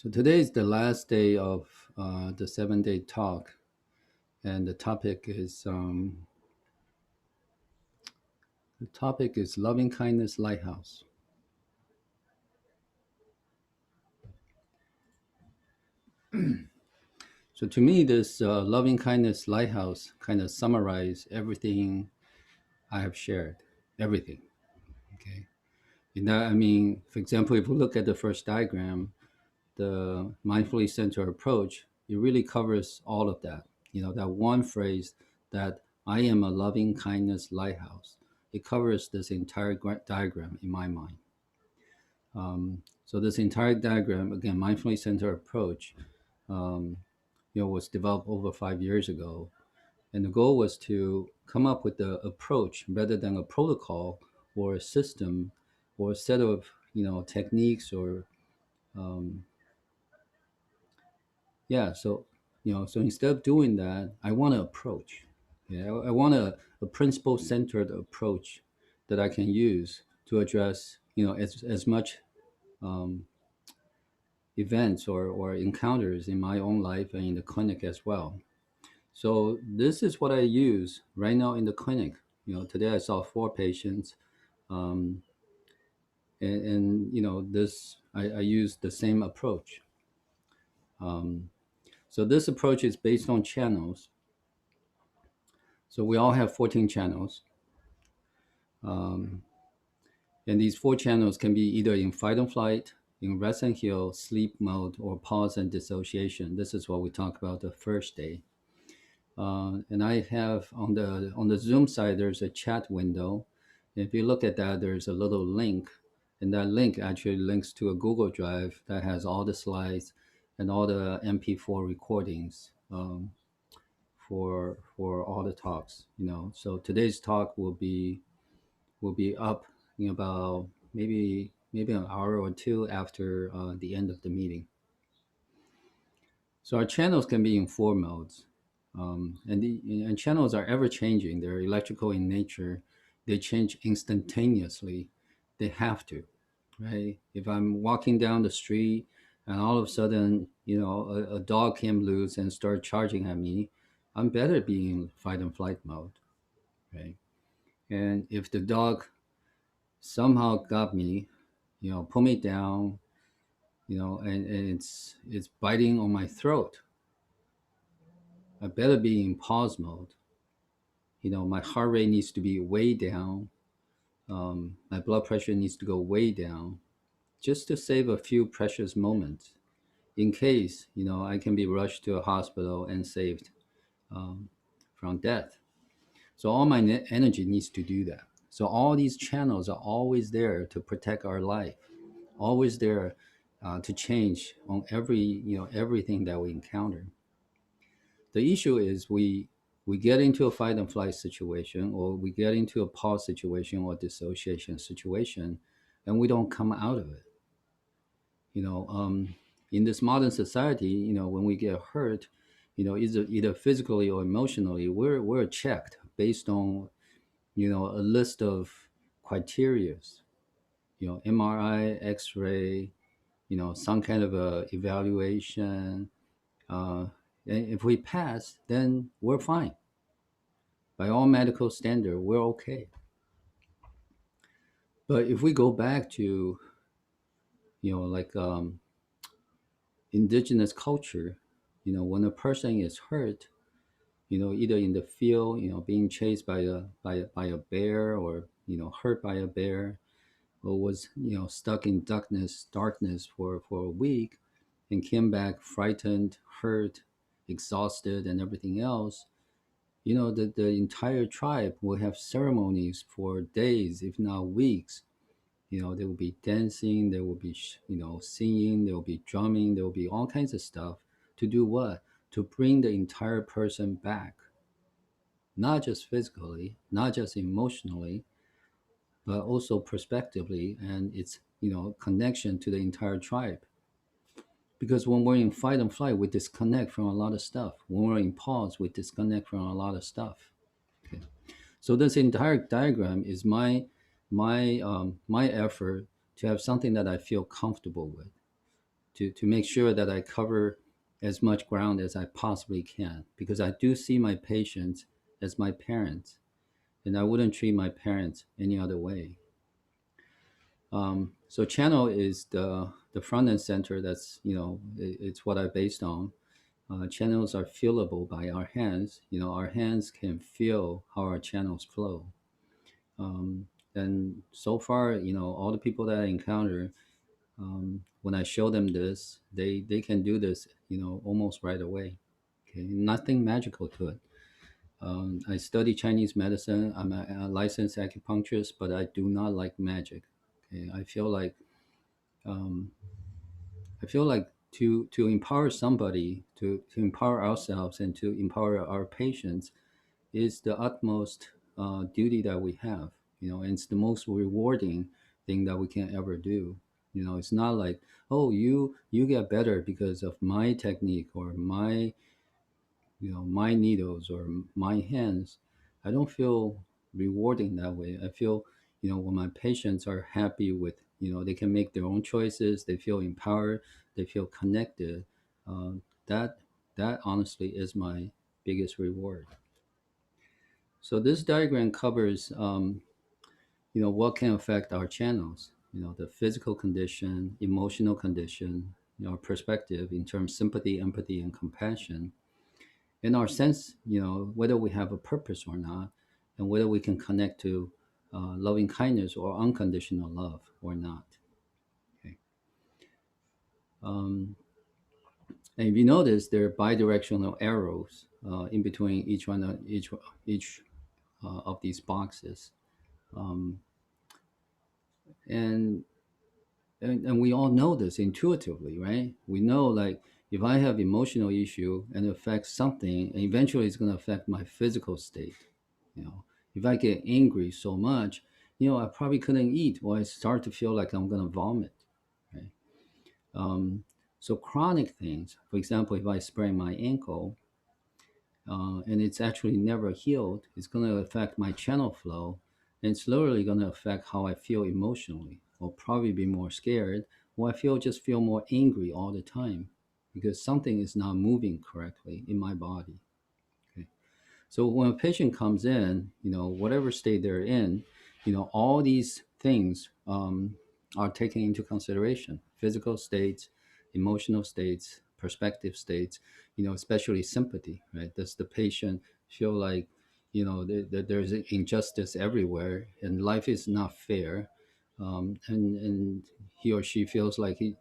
So today is the last day of the 7-day talk, and the topic is loving kindness lighthouse. So to me, this loving kindness lighthouse kind of summarize everything I have shared, everything. Okay, and that, I mean, for example, if we look at the first diagram, the mindfully centered approach, it really covers all of that. That one phrase, that I am a loving kindness lighthouse, it covers this entire diagram in my mind. So this entire diagram, again, mindfully centered approach, um, was developed over 5 years ago, and the goal was to come up with the approach rather than a protocol or a system or a set of techniques or um, yeah. So instead of doing that, I want an approach. Yeah, I want a principle centered approach that I can use to address as much um, events or encounters in my own life and in the clinic as well. So this is what I use right now in the clinic. Today I saw 4 patients, um, and this I use the same approach. Um, so this approach is based on channels. So we all have 14 channels, um, and these 4 channels can be either in fight and flight, in rest and heal, sleep mode, or pause and dissociation. This is what we talk about the first day. And I have on the Zoom side, there's a chat window. If you look at that, there's a little link, and that link actually links to a Google Drive that has all the slides and all the MP4 recordings for all the talks. So today's talk will be up in about maybe an hour or two after the end of the meeting. So our channels can be in 4 modes. And channels are ever changing. They're electrical in nature. They change instantaneously. They have to, right? If I'm walking down the street and all of a sudden, a dog came loose and started charging at me, I'm better being in fight and flight mode, right? And if the dog somehow got me, pull me down, and it's biting on my throat, I better be in pause mode. My heart rate needs to be way down. My blood pressure needs to go way down just to save a few precious moments in case, I can be rushed to a hospital and saved um, from death. So all my energy needs to do that. So all these channels are always there to protect our life, always there to change on everything that we encounter. The issue is we get into a fight and flight situation, or we get into a pause situation or dissociation situation, and we don't come out of it. you know um, in this modern society, when we get hurt, either physically or emotionally, we're checked based on a list of criterias, MRI, X-ray, some kind of a evaluation. And if we pass, then we're fine. By all medical standard, we're okay. But if we go back to, like indigenous culture, when a person is hurt, either in the field, being chased by a bear, or hurt by a bear, or was stuck in darkness for a week, and came back frightened, hurt, exhausted, and everything else. The entire tribe will have ceremonies for days, if not weeks. There will be dancing, there will be singing, there will be drumming, there will be all kinds of stuff to do what? To bring the entire person back, not just physically, not just emotionally, but also prospectively, and its connection to the entire tribe. Because when we're in fight and flight, we disconnect from a lot of stuff. When we're in pause, we disconnect from a lot of stuff. Okay. So this entire diagram is my effort to have something that I feel comfortable with. to make sure that I cover as much ground as I possibly can, because I do see my patients as my parents, and I wouldn't treat my parents any other way. So channel is the front end center. That's, it's what I based on. Channels are feelable by our hands. Our hands can feel how our channels flow. Um, and so far, all the people that I encounter, when I show them this, they can do this, almost right away. Okay, nothing magical to it. I study Chinese medicine. I'm a licensed acupuncturist, but I do not like magic. Okay, um, I feel like to empower somebody, to empower ourselves, and to empower our patients is the utmost duty that we have. And it's the most rewarding thing that we can ever do. It's not like, oh, you get better because of my technique or my needles or my hands. I don't feel rewarding that way. I feel, when my patients are happy with, they can make their own choices, they feel empowered, they feel connected. That that honestly is my biggest reward. So this diagram covers, what can affect our channels. The physical condition, emotional condition, our perspective in terms of sympathy, empathy, and compassion, in our sense, whether we have a purpose or not, and whether we can connect to loving kindness or unconditional love or not. Okay. Um, and if you notice, there are bidirectional arrows in between each of these boxes, um, and, and we all know this intuitively, right? We know, like, if I have emotional issue and it affects something, and eventually it's going to affect my physical state. You know, if I get angry so much, I probably couldn't eat, or I start to feel like I'm going to vomit. Right. Um, so chronic things, for example, if I sprain my ankle and it's actually never healed, it's going to affect my channel flow, and it's literally going to affect how I feel emotionally. I'll probably be more scared, or just feel more angry all the time because something is not moving correctly in my body. Okay. So when a patient comes in, whatever state they're in, all these things are taken into consideration: physical states, emotional states, perspective states. Especially sympathy. Right? Does the patient feel like, there's injustice everywhere and life is not fair, and he or she feels like you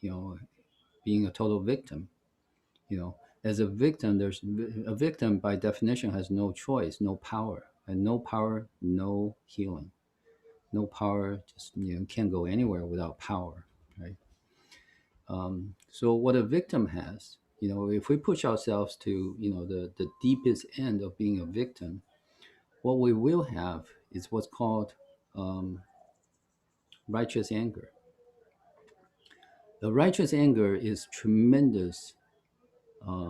know, being a total victim. As a victim, there's a victim by definition has no choice, no power, and no power, no healing. No power, just can't go anywhere without power, right? So what a victim has, if we push ourselves to the deepest end of being a victim, what we will have is what's called um, righteous anger. The righteous anger is tremendous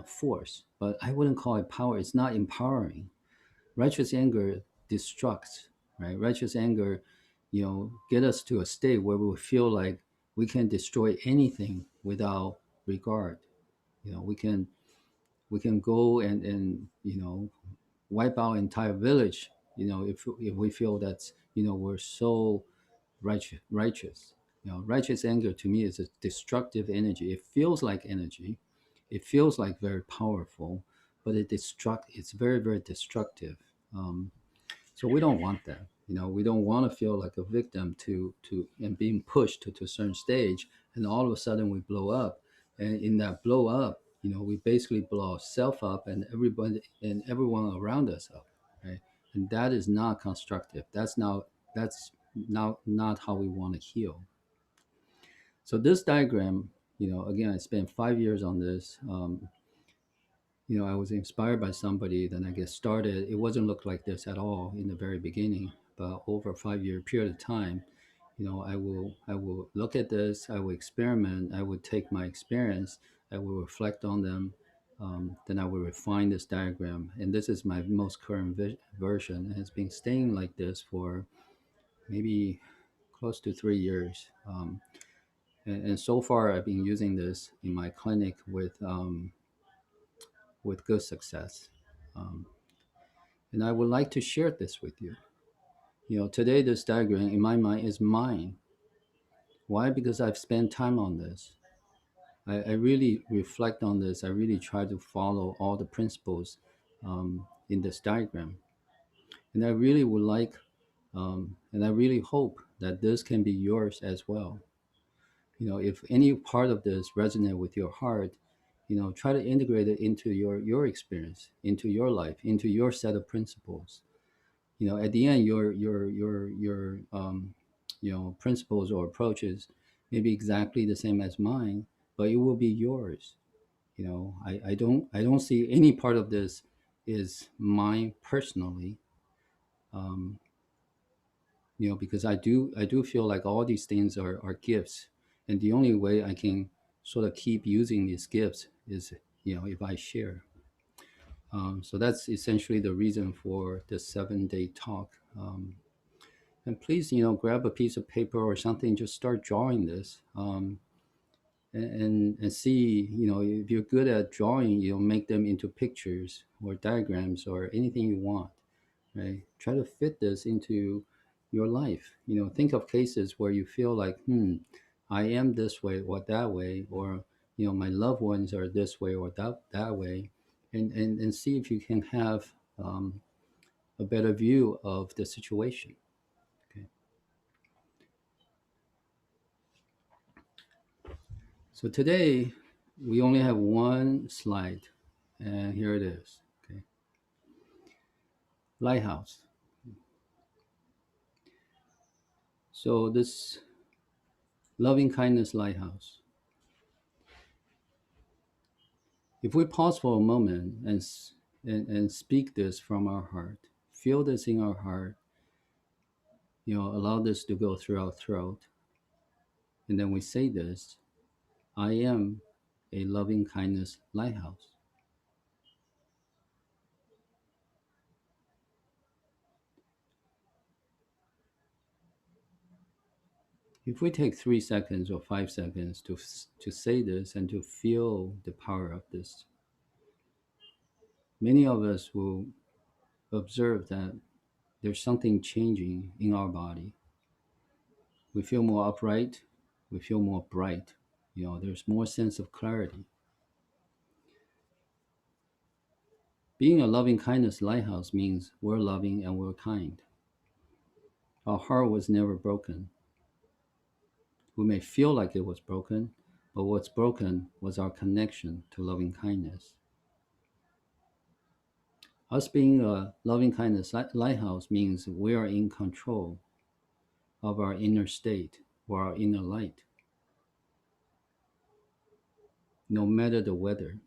force, but I wouldn't call it power. It's not empowering. Righteous anger destructs, right? Righteous anger, get us to a state where we feel like we can destroy anything without regard. We can go and wipe out entire village. If we feel that's we're so righteous. Righteous anger to me is a destructive energy. It feels like energy. It feels like very powerful, but it's very, very destructive. Um, so we don't want that. We don't want to feel like a victim to and being pushed to a certain stage, and all of a sudden we blow up. And in that blow up, we basically blow ourselves up and everybody and everyone around us up, right? And that is not constructive. That's not how we want to heal. So this diagram, again, I spent 5 years on this. I was inspired by somebody, then I get started. It wasn't look like this at all in the very beginning, but over a 5 year period of time, I will look at this, I will experiment, I would take my experience, I will reflect on them, then I will refine this diagram, and this is my most current version. It has been staying like this for maybe close to 3 years. And so far, I've been using this in my clinic with good success. Um, and I would like to share this with you. Today this diagram in my mind is mine. Why? Because I've spent time on this. I really reflect on this. I really try to follow all the principles in this diagram. And I really would like, and I really hope that this can be yours as well. If any part of this resonate with your heart, try to integrate it into your experience, into your life, into your set of principles. At the end, your principles or approaches may be exactly the same as mine, but it will be yours. I don't see any part of this is mine personally. um, because I do feel like all these things are gifts, and the only way I can sort of keep using these gifts is if I share. So that's essentially the reason for the 7-day talk. And please, grab a piece of paper or something, just start drawing this. And see, if you're good at drawing, make them into pictures or diagrams or anything you want, right? Try to fit this into your life. Think of cases where you feel like, I am this way or that way, or my loved ones are this way or that way, and see if you can have a better view of the situation. Okay. So today we only have one slide, and here it is. Okay. Lighthouse. So this loving kindness lighthouse. If we pause for a moment and speak this from our heart, feel this in our heart, allow this to go through our throat, and then we say this: I am a loving kindness lighthouse. If we take 3 seconds or 5 seconds to say this and to feel the power of this, many of us will observe that there's something changing in our body. We feel more upright, we feel more bright, there's more sense of clarity. Being a loving kindness lighthouse means we're loving and we're kind. Our heart was never broken. We may feel like it was broken, but what's broken was our connection to loving kindness. Us being a loving kindness lighthouse means we are in control of our inner state or our inner light, no matter the weather.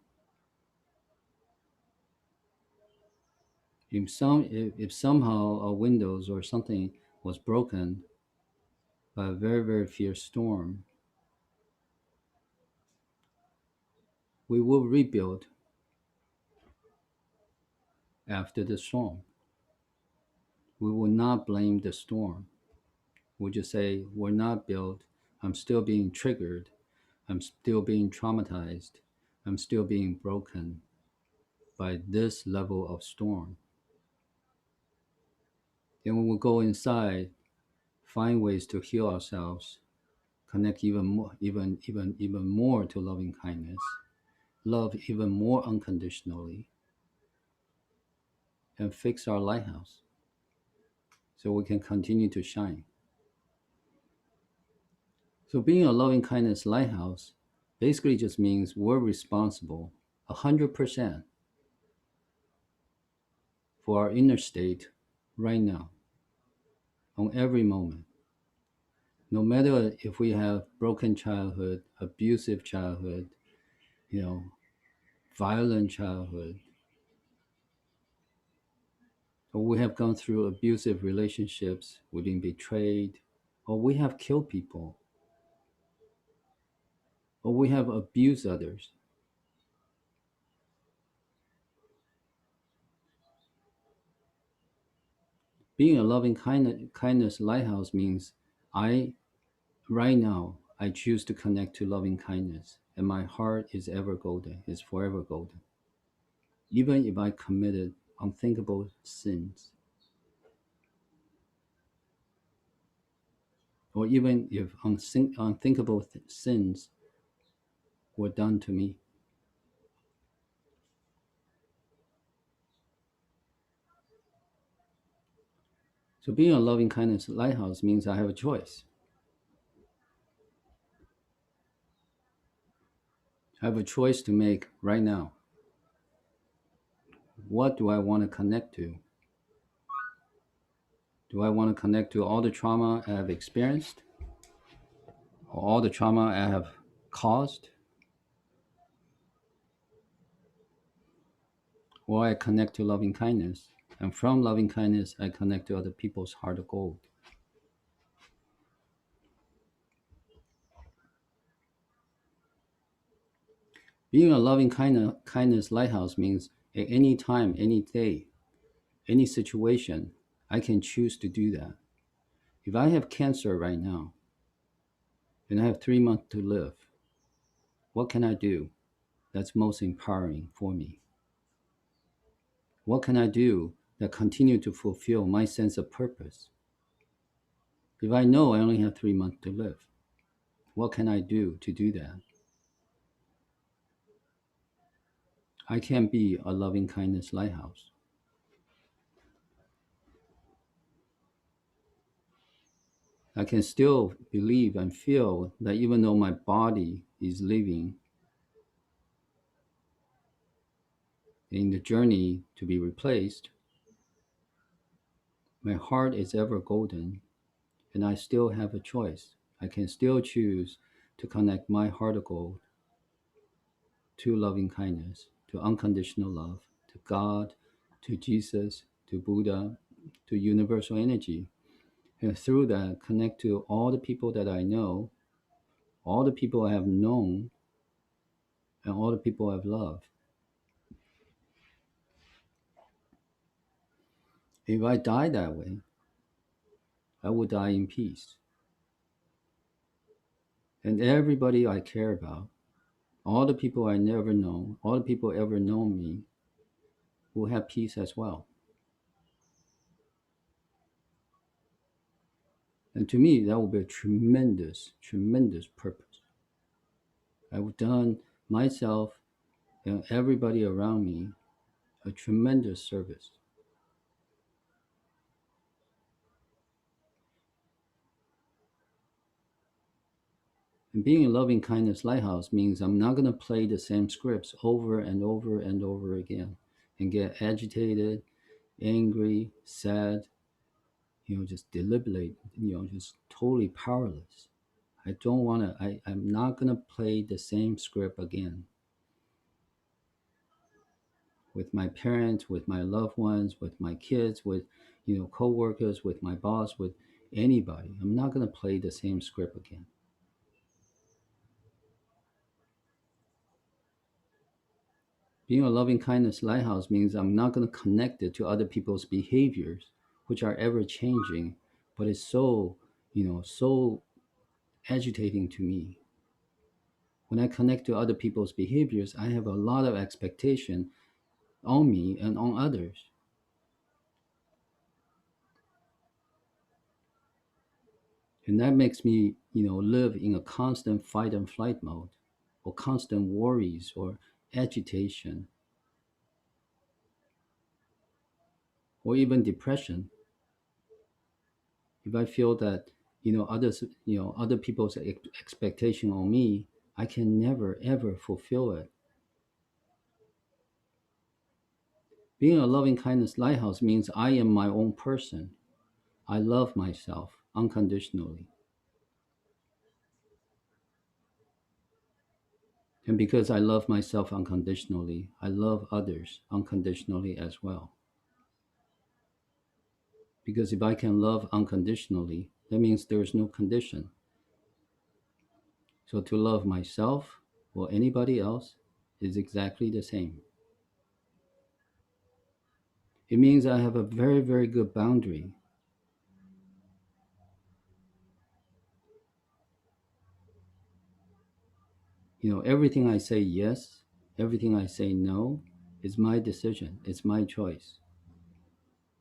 If somehow our windows or something was broken by a very, very fierce storm, we will rebuild after the storm. We will not blame the storm. We'll just say, we're not built. I'm still being triggered. I'm still being traumatized. I'm still being broken by this level of storm. Then we will go inside, find ways to heal ourselves, connect even more, even more to loving kindness, love even more unconditionally, and fix our lighthouse so we can continue to shine. So being a loving kindness lighthouse basically just means we're responsible 100% for our inner state right now, on every moment. No matter if we have broken childhood, abusive childhood, you know, violent childhood, or we have gone through abusive relationships, we've been betrayed, or we have killed people, or we have abused others. Being a loving kindness lighthouse means right now, I choose to connect to loving kindness, and my heart is ever golden, is forever golden. Even if I committed unthinkable sins, or even if unthinkable sins were done to me. So being a loving kindness lighthouse means I have a choice. I have a choice to make right now. What do I want to connect to? Do I want to connect to all the trauma I have experienced, or all the trauma I have caused? Or I connect to loving kindness, and from loving kindness, I connect to other people's heart of gold. Being a loving kindness lighthouse means at any time, any day, any situation, I can choose to do that. If I have cancer right now and I have 3 months to live, what can I do that's most empowering for me? What can I do that continue to fulfill my sense of purpose? If I know I only have 3 months to live, what can I do to do that? I can be a loving kindness lighthouse. I can still believe and feel that even though my body is living in the journey to be replaced, my heart is ever golden, and I still have a choice. I can still choose to connect my heart of gold to loving kindness, to unconditional love, to God, to Jesus, to Buddha, to universal energy. And through that, connect to all the people that I know, all the people I have known, and all the people I've loved. If I die that way, I will die in peace. And everybody I care about, all the people I never know, all the people ever know me, will have peace as well. And to me, that will be a tremendous, tremendous purpose. I've done myself and everybody around me a tremendous service. And being a loving kindness lighthouse means I'm not going to play the same scripts over and over and over again and get agitated, angry, sad, just deliberate, just totally powerless. I don't want to, I'm not going to play the same script again with my parents, with my loved ones, with my kids, with, coworkers, with my boss, with anybody. I'm not going to play the same script again. Being a loving kindness lighthouse means I'm not going to connect it to other people's behaviors, which are ever changing, but it's so, so agitating to me. When I connect to other people's behaviors, I have a lot of expectation on me and on others. And that makes me, live in a constant fight and flight mode, or constant worries or agitation, or even depression. If I feel that, other people's expectation on me, I can never ever fulfill it. Being a loving kindness lighthouse means I am my own person. I love myself unconditionally. And because I love myself unconditionally, I love others unconditionally as well. Because if I can love unconditionally, that means there is no condition. So to love myself or anybody else is exactly the same. It means I have a very, very good boundary. Everything I say yes, everything I say no is my decision. It's my choice.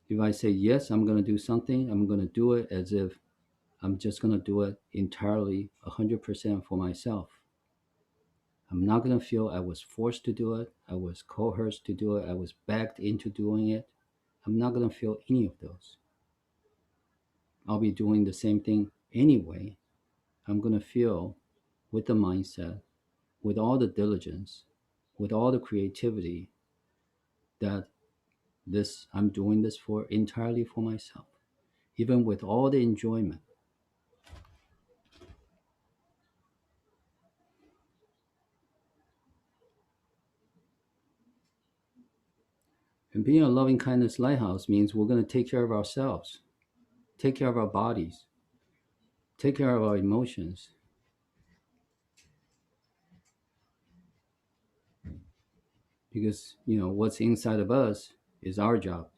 If I say yes, I'm going to do something, I'm going to do it as if I'm just going to do it entirely 100% for myself. I'm not going to feel I was forced to do it, I was coerced to do it, I was backed into doing it. I'm not going to feel any of those. I'll be doing the same thing anyway. I'm going to feel with the mindset, with all the diligence, with all the creativity that this I'm doing this for entirely for myself, even with all the enjoyment. And being a loving kindness lighthouse means we're going to take care of ourselves, take care of our bodies, take care of our emotions, because what's inside of us is our job.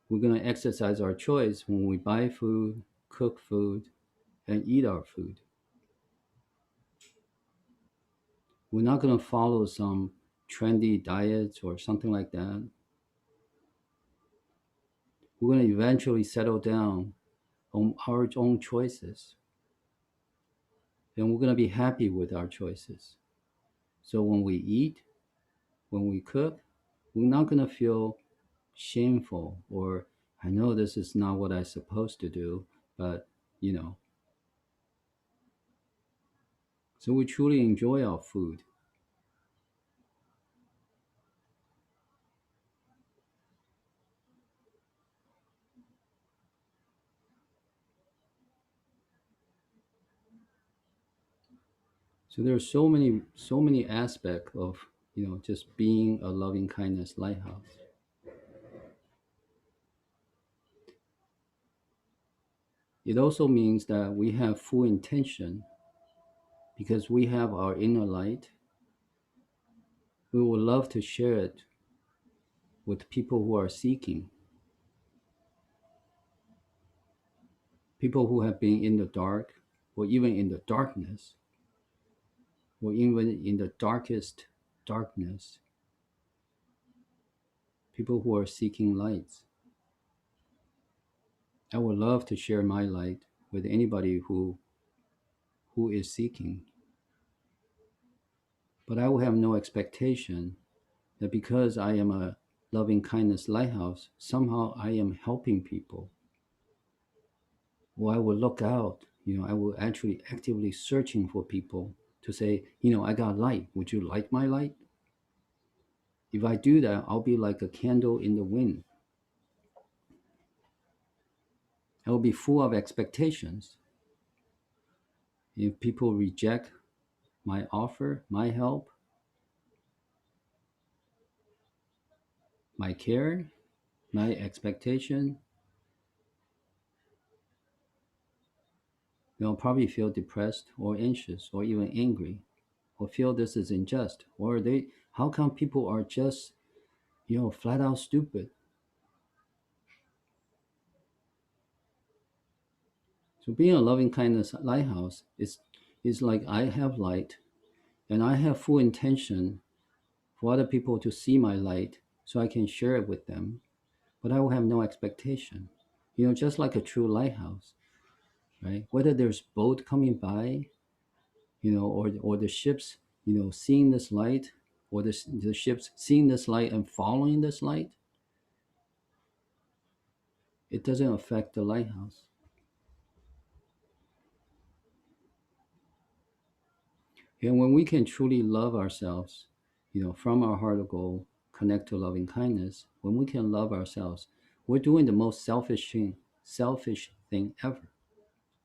We're going to exercise our choice when we buy food, cook food, and eat our food. We're not going to follow some trendy diets or something like that. We're going to eventually settle down on our own choices, and we're going to be happy with our choices. So when we eat, when we cook, we're not going to feel shameful or I know this is not what I'm supposed to do, but you know, so we truly enjoy our food. So there are so many aspects of just being a loving kindness lighthouse. It also means that we have full intention because we have our inner light. We would love to share it with people who are seeking, people who have been in the dark or even in the darkness or even in the darkest darkness, people who are seeking lights. I would love to share my light with anybody who is seeking, but I will have no expectation that because I am a loving kindness lighthouse, somehow I am helping people. Or I will look out, I will actually actively searching for people to say, I got light. Would you like my light? If I do that, I'll be like a candle in the wind. I will be full of expectations. If people reject my offer, my help, my care, my expectation, they'll probably feel depressed or anxious or even angry or feel this is unjust or how come people are just flat out stupid. So being a loving kindness lighthouse is like I have light and I have full intention for other people to see my light so I can share it with them, but I will have no expectation. Just like a true lighthouse, right? Whether there's boat coming by, or the ships, seeing this light, or the ships seeing this light and following this light, it doesn't affect the lighthouse. And when we can truly love ourselves, from our heart of gold, connect to loving kindness, when we can love ourselves, we're doing the most selfish thing ever.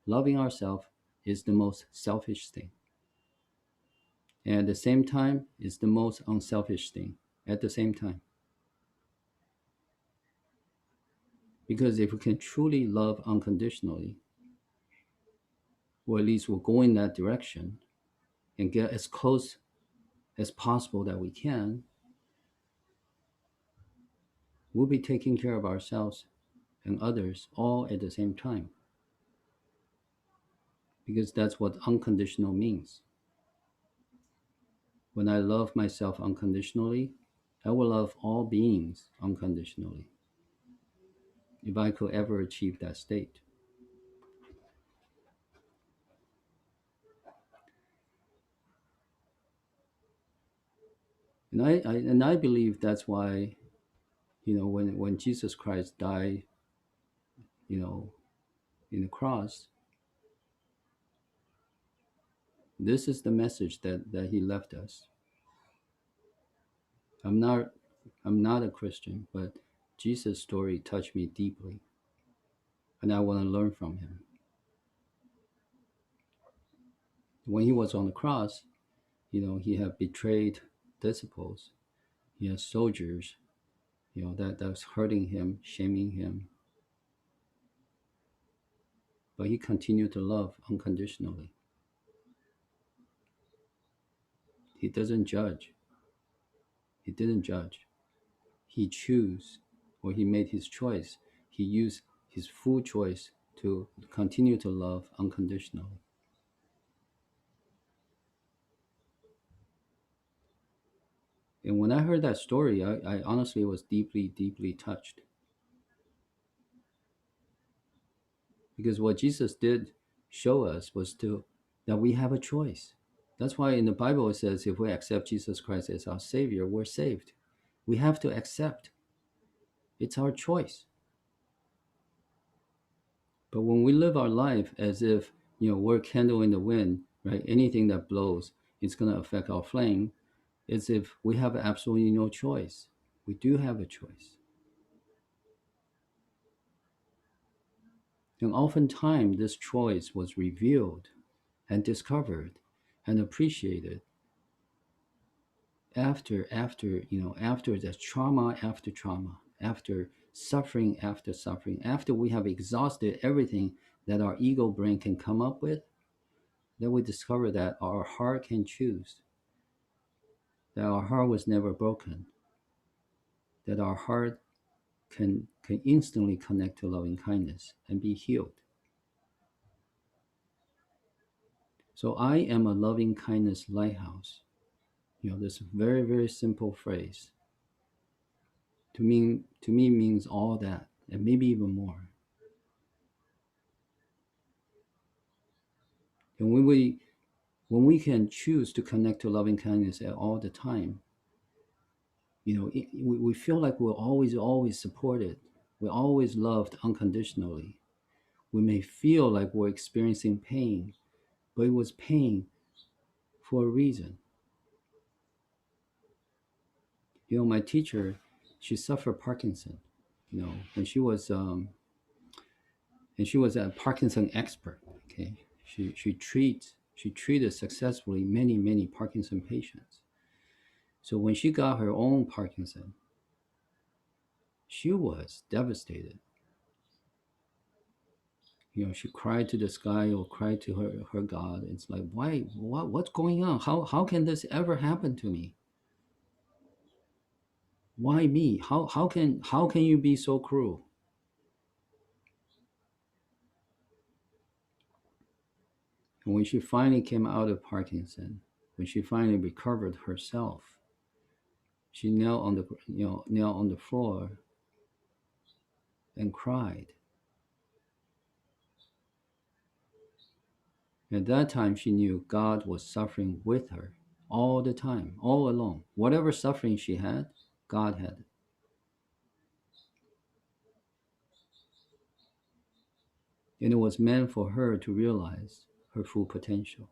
Loving ourselves is the most selfish thing. And at the same time, it's the most unselfish thing at the same time. Because if we can truly love unconditionally, or at least we'll go in that direction and get as close as possible that we can, we'll be taking care of ourselves and others all at the same time. because that's what unconditional means. When I love myself unconditionally, I will love all beings unconditionally, if I could ever achieve that state. And I believe that's why, when Jesus Christ died, you know, in the cross, this is the message that he left us. I'm not I'm not a Christian, but Jesus' story touched me deeply, and I want to learn from him. When he was on the cross, he had betrayed disciples. He had soldiers, that was hurting him, shaming him, but he continued to love unconditionally. He doesn't judge. He didn't judge. He chose, or he made his choice. He used his full choice to continue to love unconditionally. And when I heard that story, I honestly was deeply, deeply touched. Because what Jesus did show us was that we have a choice. That's why in the Bible it says if we accept Jesus Christ as our Savior, we're saved. We have to accept. It's our choice. But when we live our life as if we're a candle in the wind, right? Anything that blows, it's going to affect our flame. It's if we have absolutely no choice. We do have a choice. And oftentimes this choice was revealed and discovered and appreciated after the trauma after trauma, after suffering, after we have exhausted everything that our ego brain can come up with, then we discover that our heart can choose, that our heart was never broken, that our heart can instantly connect to loving kindness and be healed. So I am a loving kindness lighthouse. This very, very simple phrase to me means all that and maybe even more. And when we can choose to connect to loving kindness at all the time, we feel like we're always supported. We're always loved unconditionally. We may feel like we're experiencing pain, but it was pain for a reason. My teacher, she suffered Parkinson. And she was a Parkinson expert. Okay, she treated successfully many Parkinson patients. So when she got her own Parkinson, she was devastated. She cried to the sky or cried to her God. It's like, why? What's going on? How can this ever happen to me? Why me? How can you be so cruel? And when she finally came out of Parkinson, when she finally recovered herself, she knelt on the floor and cried. At that time, she knew God was suffering with her all the time, all along. Whatever suffering she had, God had it. And it was meant for her to realize her full potential.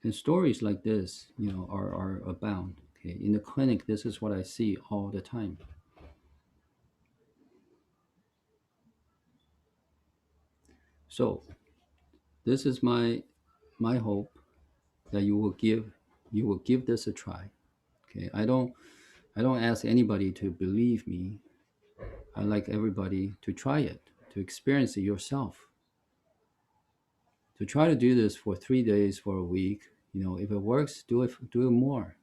And stories like this, are abound. Okay, in the clinic, this is what I see all the time. So, this is my hope that you will give this a try. Okay, I don't ask anybody to believe me. I like everybody to try it, to experience it yourself. To try to do this for 3 days, for a week. If it works, do it more.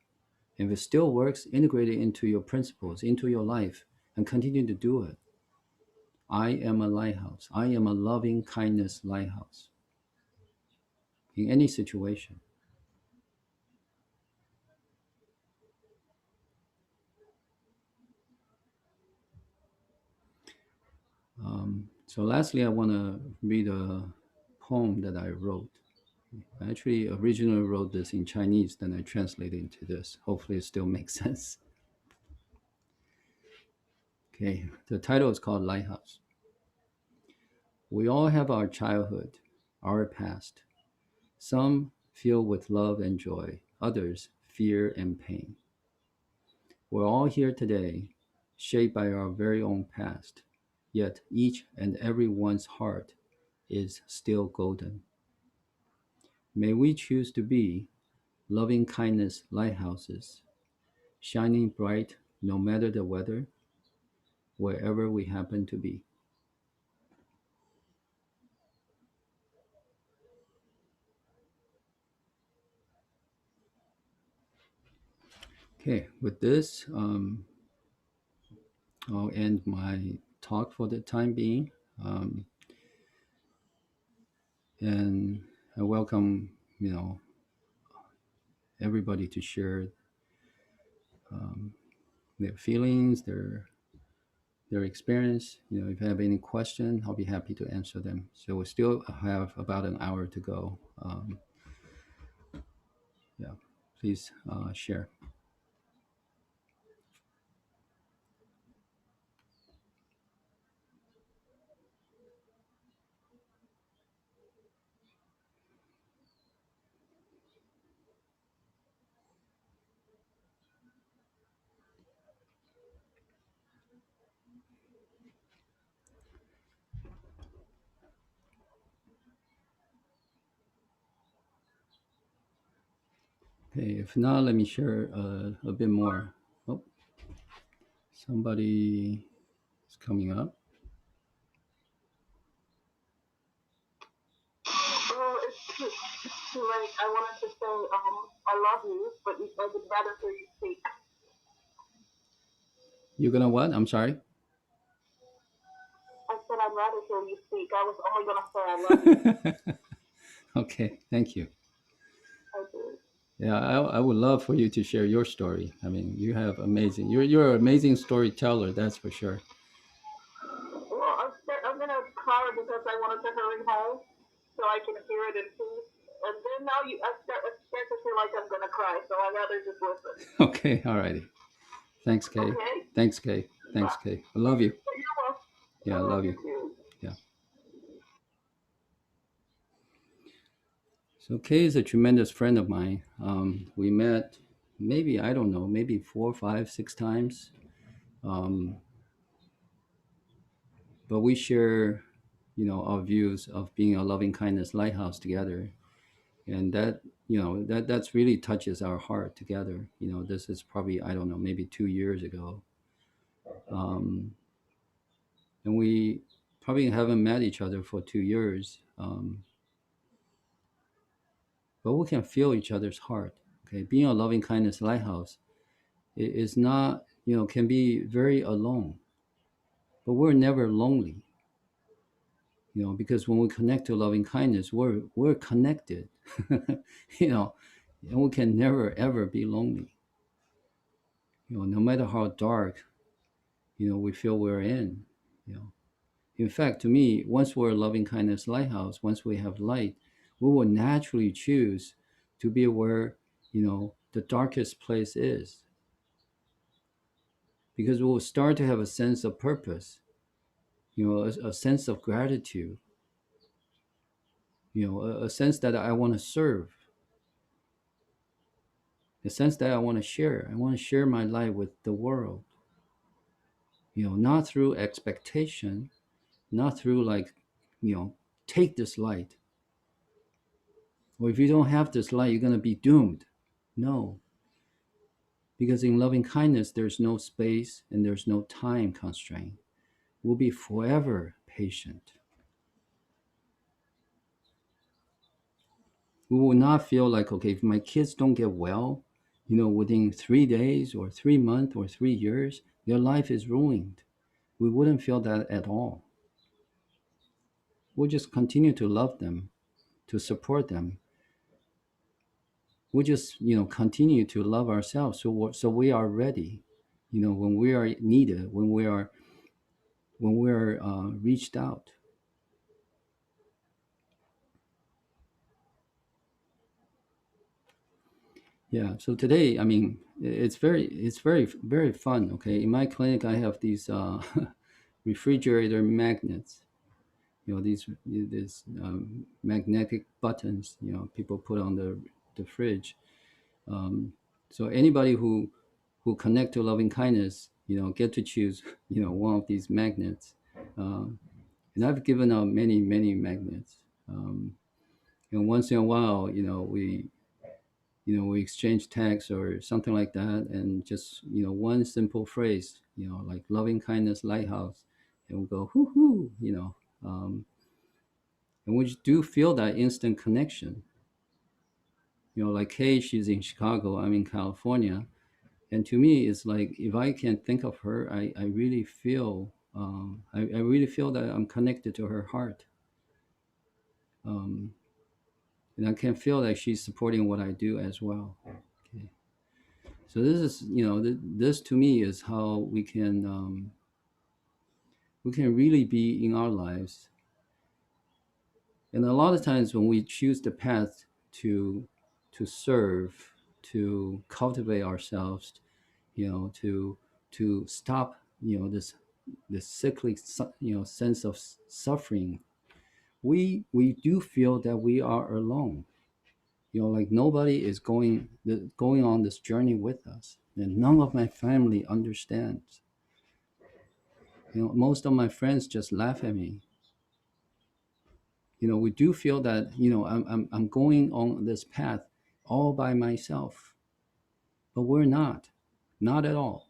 If it still works, integrate it into your principles, into your life, and continue to do it. I am a lighthouse. I am a loving kindness lighthouse in any situation. So, lastly, I want to read a poem that I wrote. I actually originally wrote this in Chinese, then I translated into this. Hopefully, it still makes sense. Okay, the title is called Lighthouse. We all have our childhood, our past. Some filled with love and joy, others fear and pain. We're all here today, shaped by our very own past, yet each and every one's heart is still golden. May we choose to be loving kindness lighthouses, shining bright no matter the weather, wherever we happen to be. Okay, with this, I'll end my talk for the time being. Um, and I welcome, everybody to share their feelings, their experience. If you have any question, I'll be happy to answer them. So we still have about an hour to go. Yeah, please share. Okay, if not, let me share a bit more. Oh, somebody is coming up. Well, it's too late. I wanted to say I love you, but I would rather hear you speak. You're gonna what? I'm sorry. I said I'd rather hear you speak. I was only gonna say I love you. Okay, thank you. I did. Yeah, I would love for you to share your story. I mean, you have amazing. You're an amazing storyteller. That's for sure. Well, I'm gonna cry because I wanted to hurry home so I can hear it in peace. And then now I start to feel like I'm gonna cry, so I'd rather just listen. Okay, all righty. Thanks, Kay. Okay? Thanks, Kay. Thanks, Bye. Kay. I love you. You're welcome. Yeah, I I love love you you. too. Yeah. So Kay is a tremendous friend of mine. We met maybe, I don't know, maybe four, five, six times. Um, but we share, our views of being a loving kindness lighthouse together. And that, that's really touches our heart together. This is probably, I don't know, maybe 2 years ago. Um, and we probably haven't met each other for 2 years. But we can feel each other's heart. Okay, being a loving kindness lighthouse is not, can be very alone, but we're never lonely. Because when we connect to loving kindness, we're connected. you know, and we can never ever be lonely. No matter how dark, we feel we're in. You know, in fact, to me, once we're a loving kindness lighthouse, once we have light, we will naturally choose to be where, the darkest place is, because we will start to have a sense of purpose, a sense of gratitude, a sense that I want to serve, a sense that I want to share. I want to share my light with the world, not through expectation, not through like, take this light, or if you don't have this light, you're going to be doomed. No, because in loving kindness, there's no space and there's no time constraint. We'll be forever patient. We will not feel like, okay, if my kids don't get well, within 3 days or 3 months or 3 years, their life is ruined. We wouldn't feel that at all. we'll just continue to love them, to support them. We'll just, continue to love ourselves, so we are ready, when we are needed, when we're reached out. Yeah. So today, I mean, it's very fun. Okay, in my clinic, I have these refrigerator magnets. These magnetic buttons. People put on the fridge. Um, so anybody who connect to loving kindness, get to choose, one of these magnets. Um, and I've given out many magnets. Um, and once in a while, we exchange texts or something like that, and just, one simple phrase, like loving kindness lighthouse, and we go hoo hoo, and we do feel that instant connection. Like, hey, she's in Chicago, I'm in California, and to me, it's like, if I can think of her, I really feel, I really feel that I'm connected to her heart. um, and I can feel that she's supporting what I do as well. Okay. So this is, this to me is how we can really be in our lives. And a lot of times when we choose the path to serve, to cultivate ourselves, to stop, this cyclic, sense of suffering, we do feel that we are alone. Like, nobody is going on this journey with us, and none of my family understands. Most of my friends just laugh at me. We do feel that, I'm going on this path all by myself, but we're not at all.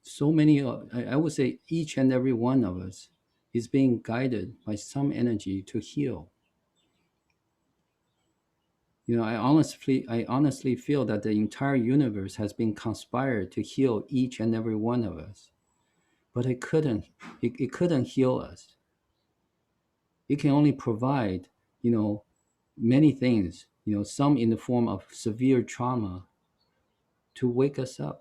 So many, I would say each and every one of us is being guided by some energy to heal. I honestly feel that the entire universe has been conspired to heal each and every one of us, but it couldn't heal us. It can only provide, you know many things, some in the form of severe trauma, to wake us up.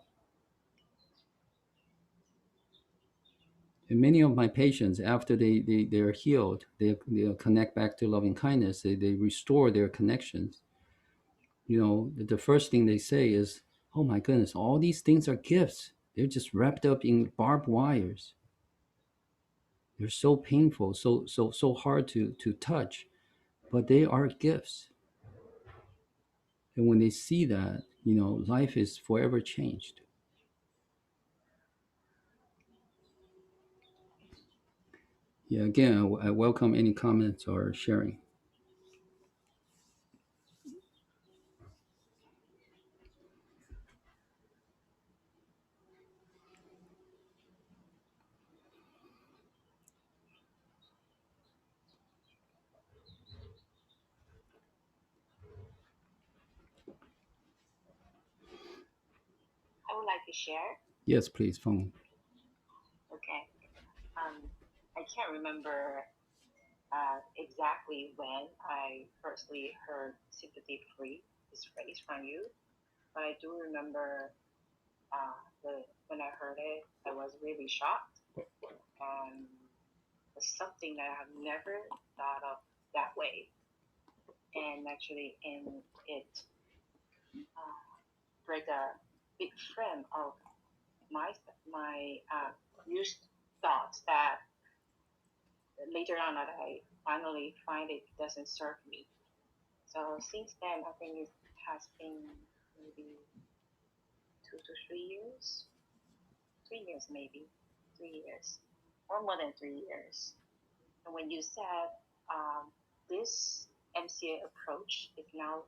And many of my patients, after they're healed, they connect back to loving kindness, they restore their connections. The first thing they say is, oh my goodness, all these things are gifts. They're just wrapped up in barbed wires. They're so painful, so hard to touch, but they are gifts. And when they see that, life is forever changed. Yeah, again, I welcome any comments or sharing. I would like to share. Yes, please, phone. Okay. I can't remember exactly when I firstly heard sympathy free, this phrase from you, but I do remember when I heard it, I was really shocked. And it's something that I have never thought of that way. And actually, in it, break a big frame of my used thoughts that later on that I finally find it doesn't serve me. So since then, I think it has been maybe 2 to 3 years, 3 years maybe, 3 years, or more than 3 years. And when you said this MCA approach is now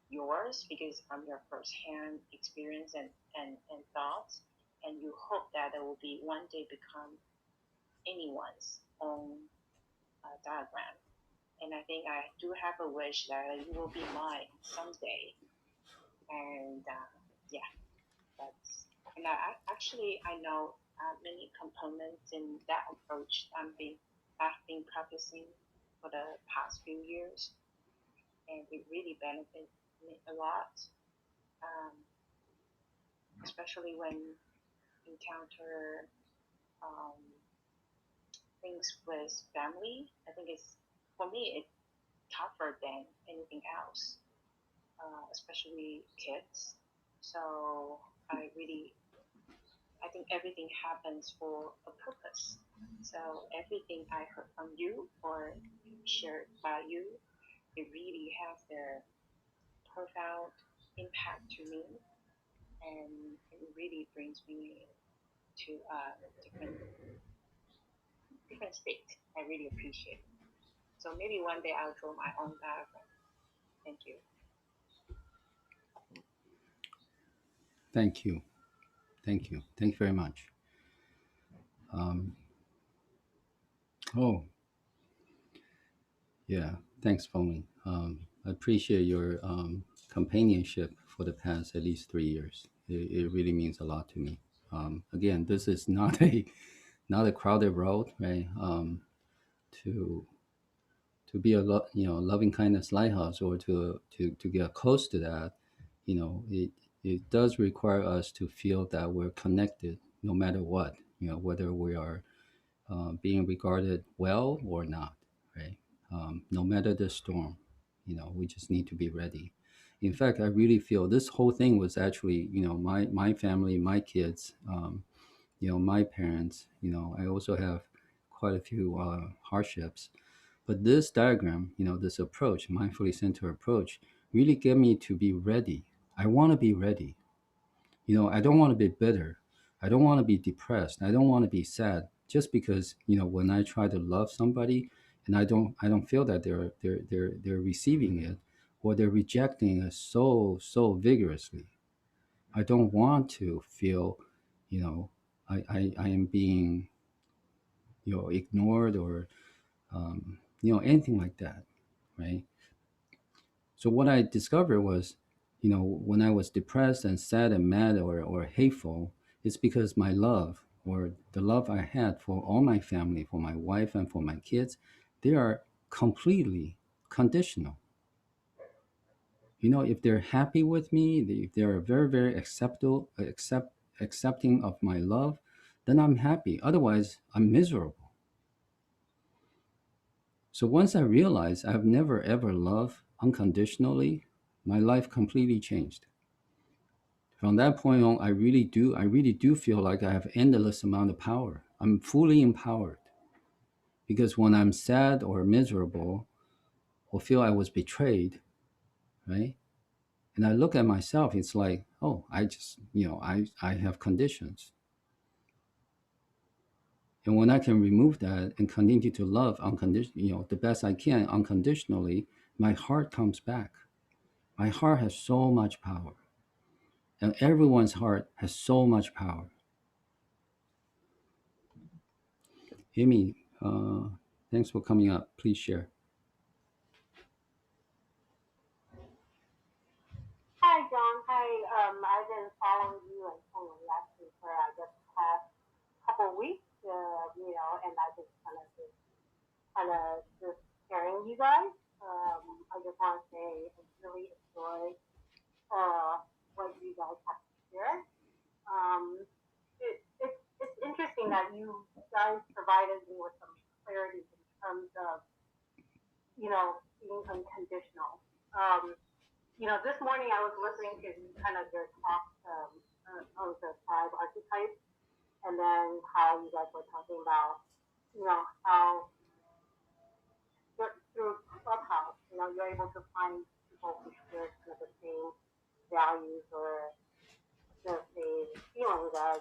yours because from your firsthand experience and thoughts, and you hope that it will be one day become anyone's own diagram. And I think I do have a wish that you will be mine someday. And yeah, that's, and actually I know many components in that approach I've been practicing for the past few years, and it really benefits me a lot, um, especially when encounter um, things with family. I think it's for me it's tougher than anything else, especially kids. So I really I think everything happens for a purpose. So everything I heard from you or shared by you, it really has a profound impact to me, and it really brings me to a different different state. I really appreciate it. So maybe one day I'll draw my own diagram. Thank you. Thank you. Thank you. Thank you very much. Um, oh, yeah. Thanks, Feng. I appreciate your companionship for the past at least 3 years. It really means a lot to me. Again, this is not a crowded road, right? To be loving kindness lighthouse, or to get close to that, it does require us to feel that we're connected, no matter what, whether we are being regarded well or not, right? No matter the storm, we just need to be ready. In fact, I really feel this whole thing was actually, my family, my kids, my parents. I also have quite a few hardships, but this diagram, this approach, mindfully centered approach, really get me to be ready. I want to be ready. I don't want to be bitter. I don't want to be depressed. I don't want to be sad just because, when I try to love somebody and I don't feel that they're receiving it, or they're rejecting it so vigorously. I don't want to feel, you know, I am being, ignored, or anything like that, right? So what I discovered was, when I was depressed and sad and mad, or hateful, it's because my love, or the love I had for all my family, for my wife and for my kids, they are completely conditional. If they're happy with me, if they're very, very accepting of my love, then I'm happy. Otherwise, I'm miserable. So once I realized I've never ever loved unconditionally, my life completely changed. From that point on, I really do feel like I have endless amount of power. I'm fully empowered, because when I'm sad or miserable, or feel I was betrayed, right? And I look at myself, it's like, oh, I just, I have conditions. And when I can remove that and continue to love unconditionally, the best I can unconditionally, my heart comes back. My heart has so much power, and everyone's heart has so much power. Amy, thanks for coming up. Please share. Hi, John. Hi. I've been following you and following Leslie for I guess the past couple of weeks. And I just kind of just hearing you guys. I just want to say I really enjoy what you guys have to share. Um, it's interesting that you guys provided me with some clarity in terms of being unconditional. Um, this morning I was listening to kind of your talk of the five archetypes, and then how you guys were talking about, how through Clubhouse, you're able to find people who share kind of the same values or the same feelings as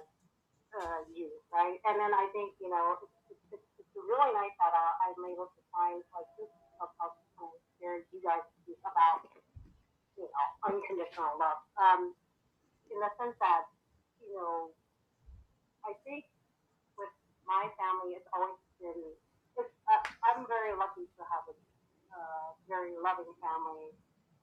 you, right? And then I think, it's really nice that I'm able to find like this Clubhouse kind of where you guys speak about, unconditional love. In the sense that, you know, I think with my family, it's always been. I'm very lucky to have a very loving family.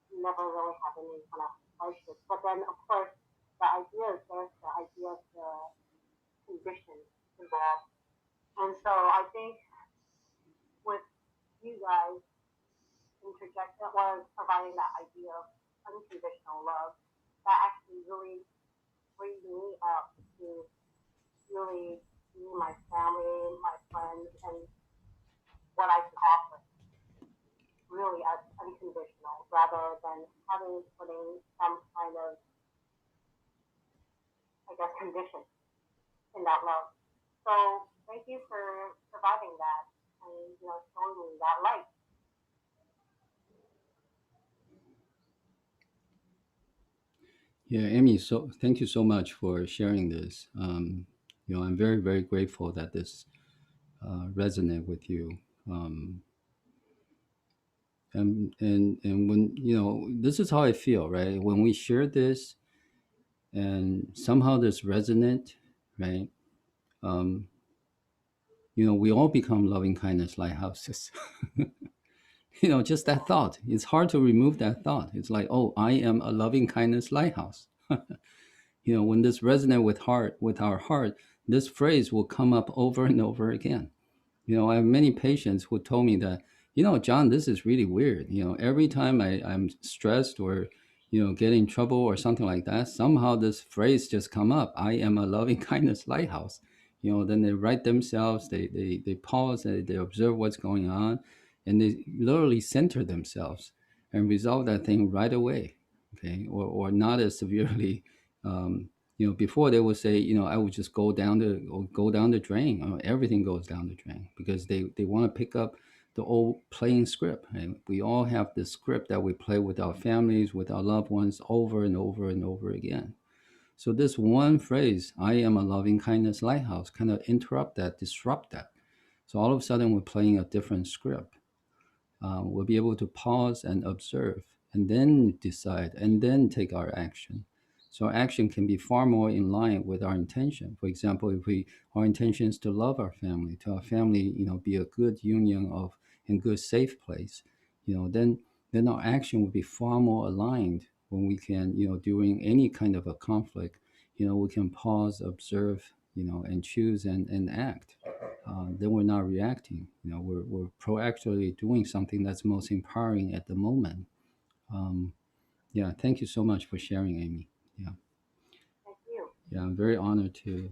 Never really had any kind of hardships. But then, of course, the idea is there's the idea of the conditions involved. And so I think with you guys interject that was providing that idea of unconditional love, that actually really freed me up to really see my family, my friends, and what I can offer really as unconditional rather than having putting some kind of, I guess, condition in that love. So thank you for providing that and showing me that light. Yeah, Amy. So thank you so much for sharing this. I'm very very grateful that this resonate with you. Um, and when this is how I feel, right? When we share this and somehow this resonant, right? Um, we all become loving kindness lighthouses. Just that thought. It's hard to remove that thought. It's like, oh, I am a loving kindness lighthouse. When this resonate with our heart, this phrase will come up over and over again. I have many patients who told me that, John, this is really weird. Every time I'm stressed or, get in trouble or something like that, somehow this phrase just come up. I am a loving kindness lighthouse. Then they write themselves, they pause, they observe what's going on, and they literally center themselves and resolve that thing right away. Okay. Or not as severely. Before they would say, I would just go down the drain. Everything goes down the drain because they want to pick up the old playing script. And we all have this script that we play with our families, with our loved ones, over and over and over again. So this one phrase, "I am a loving kindness lighthouse," kind of interrupt that, disrupt that. So all of a sudden, we're playing a different script. We'll be able to pause and observe and then decide and then take our action. So action can be far more in line with our intention. For example, if our intention is to love our family, to our family, be a good union of and good safe place, then our action will be far more aligned when we can, during any kind of a conflict, we can pause, observe, and choose and act. Then we're not reacting. We're proactively doing something that's most empowering at the moment. Um, yeah, thank you so much for sharing, Amy. Yeah, Thank you. yeah, I'm very honored to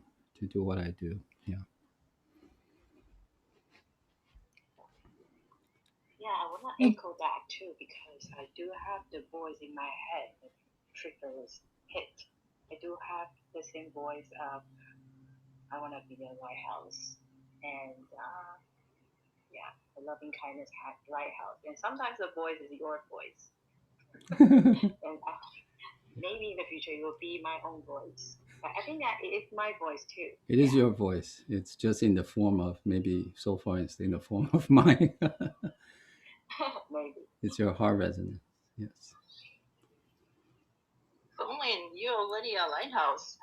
do what I do. Yeah, Yeah, I want to echo that too because I do have the voice in my head that triggers hit. I do have the same voice of I want to be a lighthouse and yeah, a loving kindness lighthouse. And sometimes the voice is your voice, and maybe in the future it will be my own voice. But I think that it's my voice too. it is Yeah, your voice. It's just in the form of maybe so far it's in the form of mine. maybe. It's your heart resonance. Yes. Only you're already a lighthouse.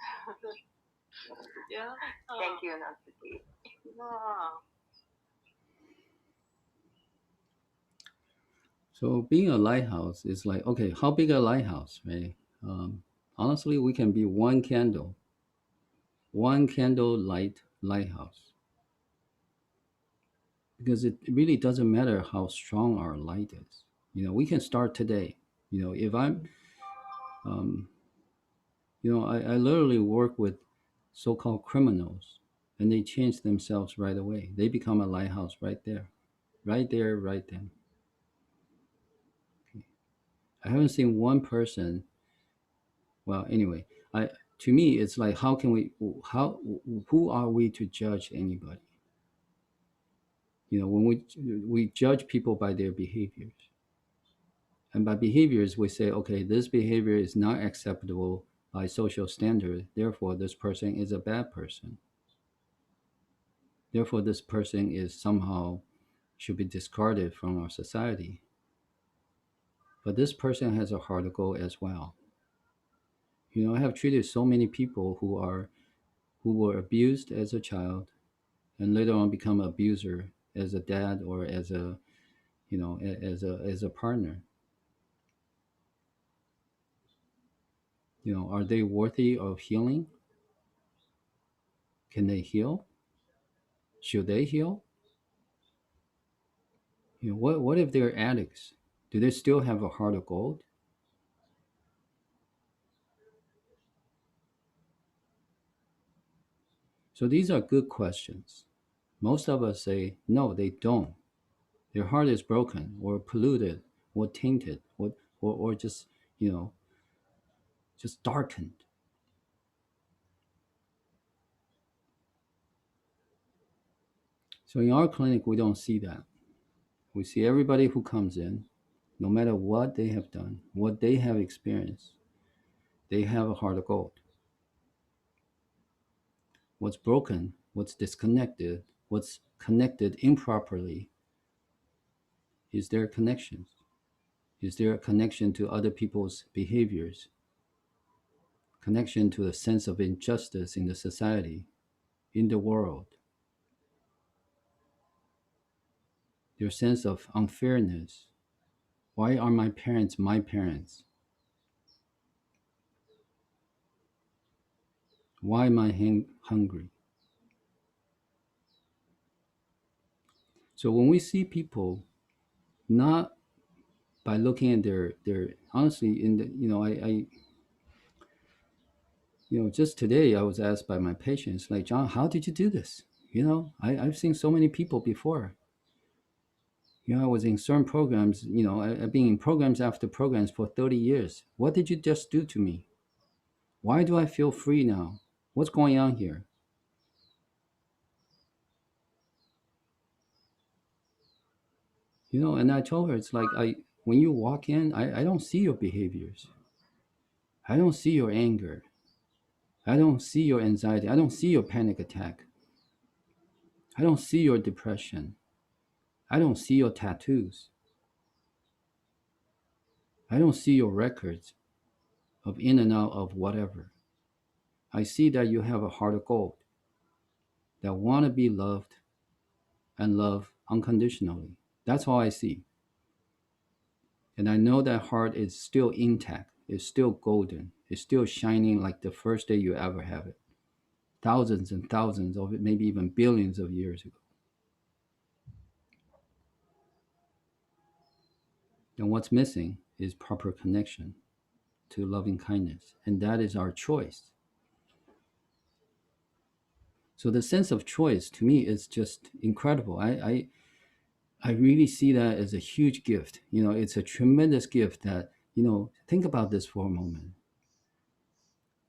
Yeah. Thank you, Nancy. Wow. So being a lighthouse is like, okay, how big a lighthouse, right? Um, Honestly, we can be one candle light lighthouse, because it really doesn't matter how strong our light is. We can start today. If I'm, um, I literally work with so-called criminals, and they change themselves right away. They become a lighthouse right there, right there, right then. I haven't seen one person. Well, anyway, I to me it's like, how can we? How who are we to judge anybody? When we judge people by their behaviors. And by behaviors, we say, okay, this behavior is not acceptable by social standard. Therefore, this person is a bad person. Therefore, this person is somehow should be discarded from our society. But this person has a heart of gold as well. I have treated so many people who were abused as a child and later on become an abuser as a dad or as a as a partner. Are they worthy of healing? Can they heal? Should they heal? What if they're addicts? Do they still have a heart of gold? So these are good questions. Most of us say, no, they don't. Their heart is broken or polluted or tainted or just, just darkened. So in our clinic, we don't see that. We see everybody who comes in, no matter what they have done, what they have experienced, they have a heart of gold. What's broken, what's disconnected, what's connected improperly is their connections. Is there a connection to other people's behaviors? Connection to a sense of injustice in the society, in the world? Their sense of unfairness. Why are my parents my parents? Why am I hungry? So when we see people, not by looking at their honestly in the just today I was asked by my patients, like, John, how did you do this? I've seen so many people before. I was in certain programs, I've been in programs after programs for 30 years. What did you just do to me? Why do I feel free now? What's going on here? And I told her, it's like, when you walk in, I don't see your behaviors. I don't see your anger. I don't see your anxiety. I don't see your panic attack. I don't see your depression. I don't see your tattoos. I don't see your records of in and out of whatever. I see that you have a heart of gold, that want to be loved and love unconditionally. That's all I see. And I know that heart is still intact. It's still golden. It's still shining like the first day you ever have it. Thousands and thousands of it, maybe even billions of years ago. And what's missing is proper connection to loving kindness. And that is our choice. So the sense of choice to me is just incredible. I really see that as a huge gift. It's a tremendous gift that, think about this for a moment.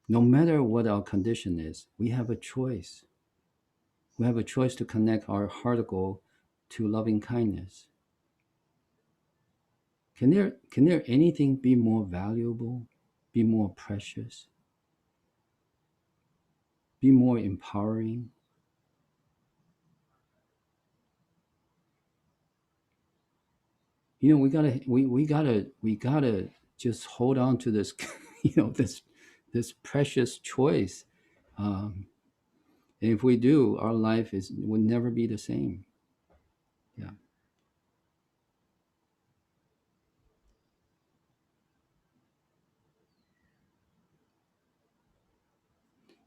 No matter what our condition is, we have a choice. We have a choice to connect our heart goal to loving kindness. Can there anything be more valuable, be more precious, be more empowering? We gotta just hold on to this, this precious choice. And if we do, our life will never be the same. Yeah.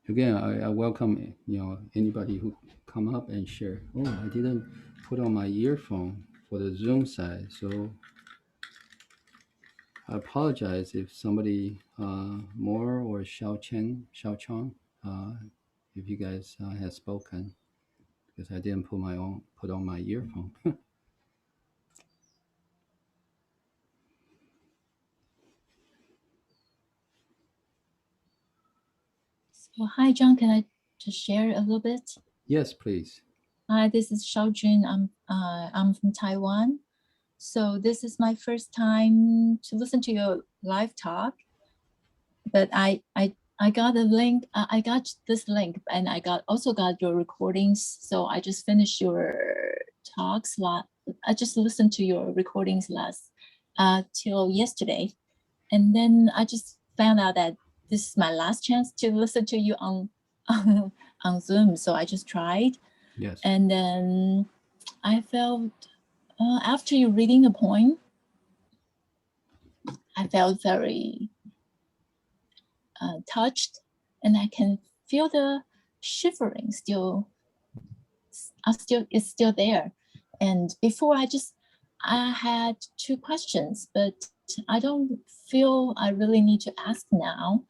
Again, I welcome anybody who come up and share. Oh, I didn't put on my earphone for the Zoom side, so I apologize if somebody more or Xiao Chang, if you guys have spoken, because I didn't put on my earphone. So, hi, John. Can I just share a little bit? Yes, please. Hi, this is Xiaojun. I'm from Taiwan. So this is my first time to listen to your live talk. But I got a link. I got this link, and I also got your recordings. So I just finished your talks. I just listened to your recordings till yesterday, and then I just found out that this is my last chance to listen to you on on Zoom. So I just tried. Yes. And then I felt after you reading the poem, I felt very touched, and I can feel the shivering still are still is still there. And before I had two questions, but I don't feel I really need to ask now.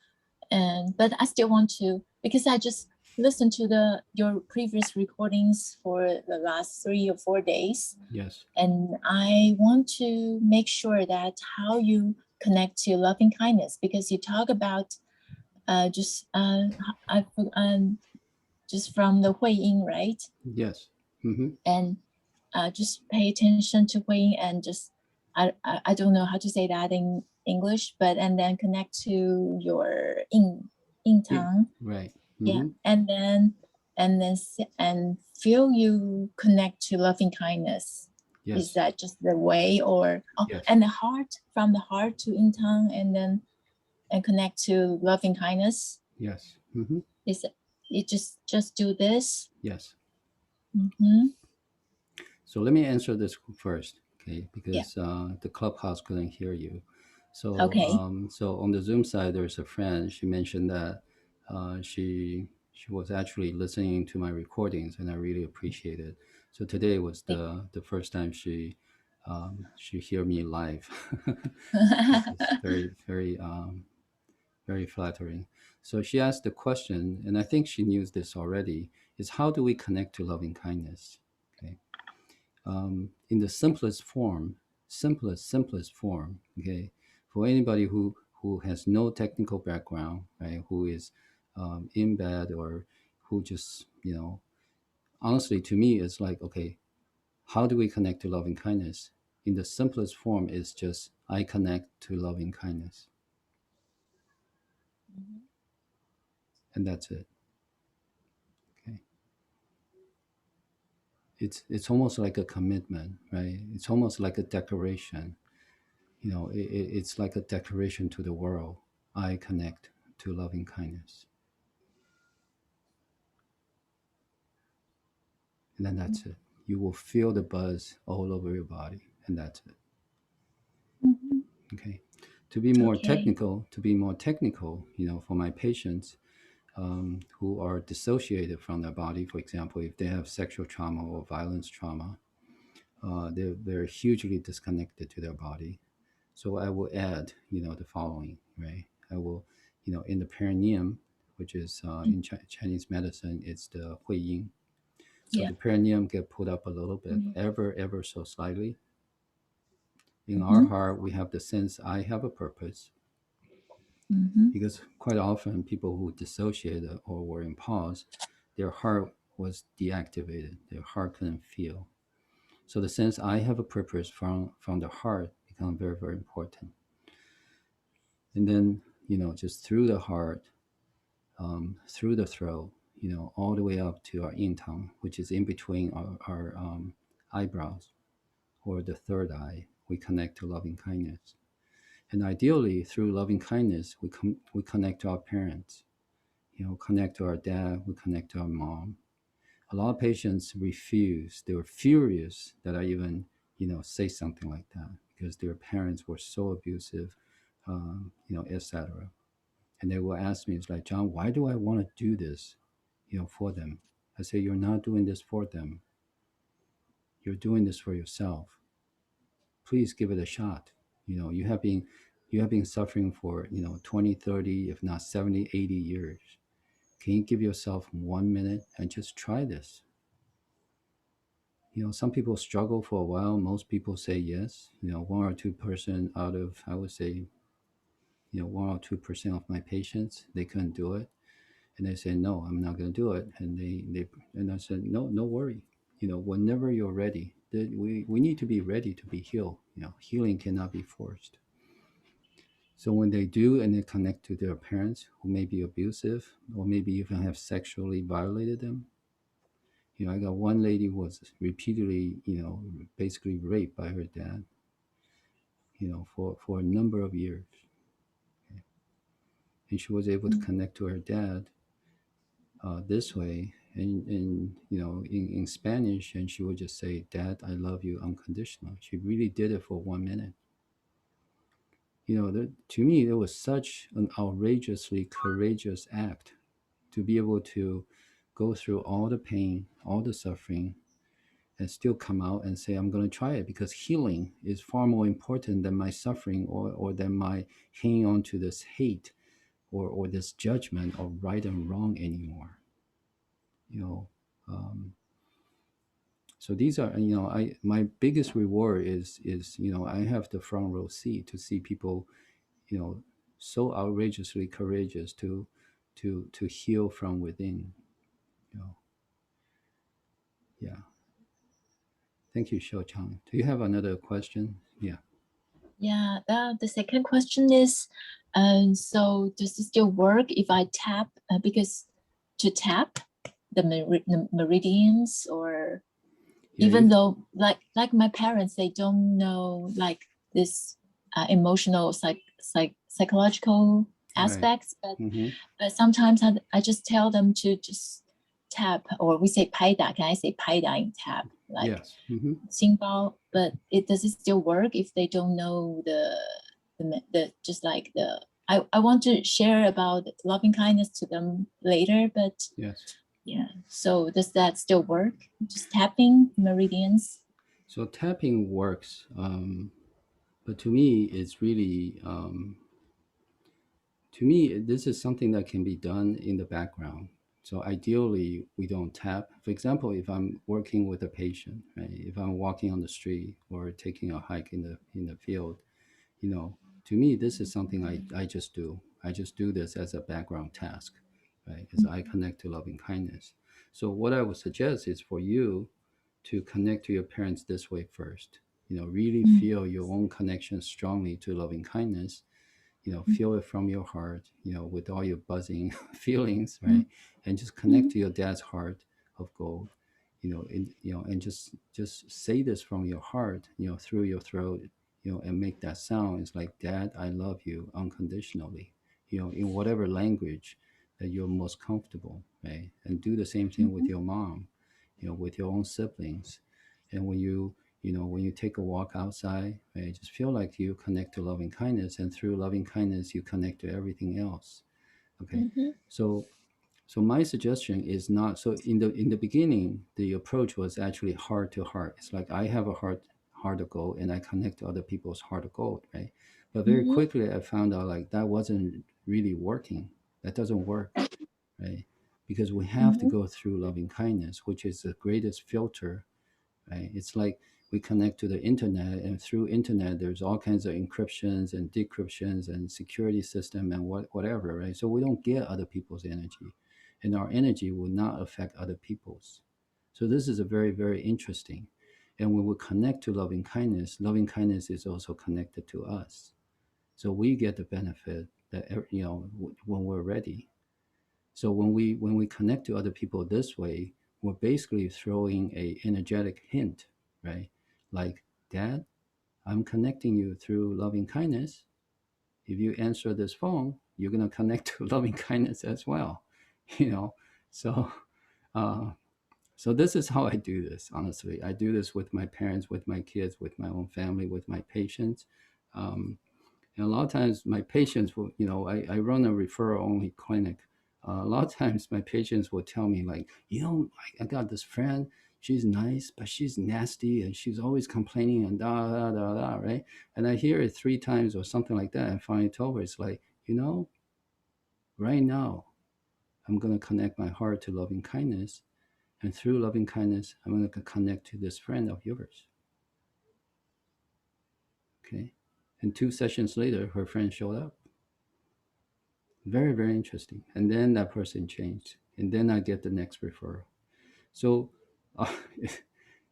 And but I still want to, because I just listened to your previous recordings for the last 3 or 4 days. Yes. And I want to make sure that how you connect to loving kindness, because you talk about just just from the Hui Ying, right? Yes. Mm-hmm. And just pay attention to Hui Ying and just I don't know how to say that in English, but and then connect to your in tongue, Right. yeah, Mm-hmm. and feel you connect to loving kindness. Is Yes. that just the way, or Yes. and the heart, from the heart to in tongue, and then and connect to loving kindness? Yes. Mm-hmm. Is it you just do this? Yes. Mm-hmm. So let me answer this first, okay? Yeah. Because the clubhouse couldn't hear you. So, Okay. so on the Zoom side, there's a friend. She mentioned that she was actually listening to my recordings, and I really appreciate it. So today was the first time she hear me live, which is very flattering. So she asked the question, and I think she knew this already: is how do we connect to loving kindness? Okay, in the simplest form. Okay, for anybody who has no technical background, right? Who is in bed, or who just honestly, to me, it's like, okay, how do we connect to loving kindness? In the simplest form is just I connect to loving kindness, Mhm. and that's it. Okay, it's almost like a commitment, right? It's almost like a declaration. It's like a declaration to the world. I connect to loving kindness, and then that's it. You will feel the buzz all over your body, and that's it. Mhm. Okay. Okay. To be more technical, for my patients who are dissociated from their body, for example, if they have sexual trauma or violence trauma, they're hugely disconnected to their body. So I will add, the following, right? I will, in the perineum, which is in Chinese medicine, it's the Hui Ying. So Yeah. the perineum get put up a little bit, Mhm. ever so slightly. In our Mhm. heart, we have the sense I have a purpose, Mhm. because quite often people who dissociated or were in pause, their heart was deactivated. Their heart couldn't feel. So the sense I have a purpose from the heart become very important. And then just through the heart, through the throat, all the way up to our in tongue, which is in between our eyebrows, or the third eye, we connect to loving kindness. And ideally, through loving kindness, we connect to our parents, connect to our dad, we connect to our mom. A lot of patients refuse. They were furious that I even, say something like that, because their parents were so abusive, etc. And they will ask me, it's like, John, why do I want to do this, for them? I say, you're not doing this for them. You're doing this for yourself. Please give it a shot. You have been suffering for 20, 30, if not 70, 80 years. Can you give yourself 1 minute and just try this? Some people struggle for a while. Most people say yes. 1 or 2% out of, I would say, 1 or 2% of my patients, they couldn't do it, and they say, no, I'm not going to do it. And I said, no, no worry. Whenever you're ready, we need to be ready to be healed. Healing cannot be forced. So when they do, and they connect to their parents who may be abusive, or maybe even have sexually violated them. I got one lady who was repeatedly, basically raped by her dad, for a number of years. Okay? And she was able to connect to her dad this way, and in Spanish, and she would just say, Dad, I love you unconditional. She really did it for 1 minute. To me, it was such an outrageously courageous act to be able to go through all the pain, all the suffering, and still come out and say, I'm going to try it, because healing is far more important than my suffering, or than my hanging on to this hate, or this judgment of right and wrong anymore. You know, so these are, I my biggest reward is I have the front row seat to see people, so outrageously courageous to heal from within. You know, yeah. Thank you, Xiao Chang. Do you have another question? Yeah. Yeah, the second question is, so does it still work if I tap? Because to tap the meridians, or Yeah, even though like my parents, they don't know like this emotional psychological right. aspects, Mm-hmm. but sometimes I just tell them to just tap, or we say 拍打. Can I say 拍打 in tap? Like Yes. Mm-hmm. 心包, but does it still work if they don't know the just like the I want to share about loving kindness to them later, but Yes. yeah. So does that still work? Just tapping meridians? So tapping works, but to me, it's really, to me, this is something that can be done in the background. So ideally, we don't tap. For example, if I'm working with a patient, right? If I'm walking on the street or taking a hike in the field, to me, this is something I just do. I just do this as a background task, right? As I connect to loving kindness. So what I would suggest is for you to connect to your parents this way first. Really feel your own connection strongly to loving kindness. Feel it from your heart, with all your buzzing feelings, right? And just connect to your dad's heart of gold, and just say this from your heart, through your throat, and make that sound. It's like, Dad, I love you unconditionally, in whatever language that you're most comfortable, right? And do the same thing with your mom, with your own siblings. And when you take a walk outside, right, just feel like you connect to loving kindness, and through loving kindness, you connect to everything else. Okay. So my suggestion is not, so in the beginning, the approach was actually heart to heart. It's like I have a heart of gold, and I connect to other people's heart of gold, right? But very quickly I found out like that wasn't really working. That doesn't work, right? Because we have to go through loving kindness, which is the greatest filter, right? It's like we connect to the internet, and through internet there's all kinds of encryptions and decryptions and security system and whatever, right? So we don't get other people's energy, and our energy will not affect other people's. So this is a very, very interesting. And when we connect to loving kindness is also connected to us. So we get the benefit that, when we're ready. So when we connect to other people this way, we're basically throwing a energetic hint, right? Like, Dad, I'm connecting you through loving kindness. If you answer this phone, you're gonna connect to loving kindness as well, you know. So, uh, so this is how I do this. Honestly, I do this with my parents, with my kids, with my own family, with my patients. Um, and a lot of times my patients will, I run a referral only clinic. A lot of times my patients will tell me like, I got this friend, she's nice, but she's nasty and she's always complaining and da, da, da, da, right? And I hear it 3 times or something like that. And finally told her, it's like, right now, I'm going to connect my heart to loving kindness. And through loving kindness, I'm going to connect to this friend of yours. Okay. And 2 sessions later, her friend showed up. Very, very interesting. And then that person changed. And then I get the next referral. So, uh,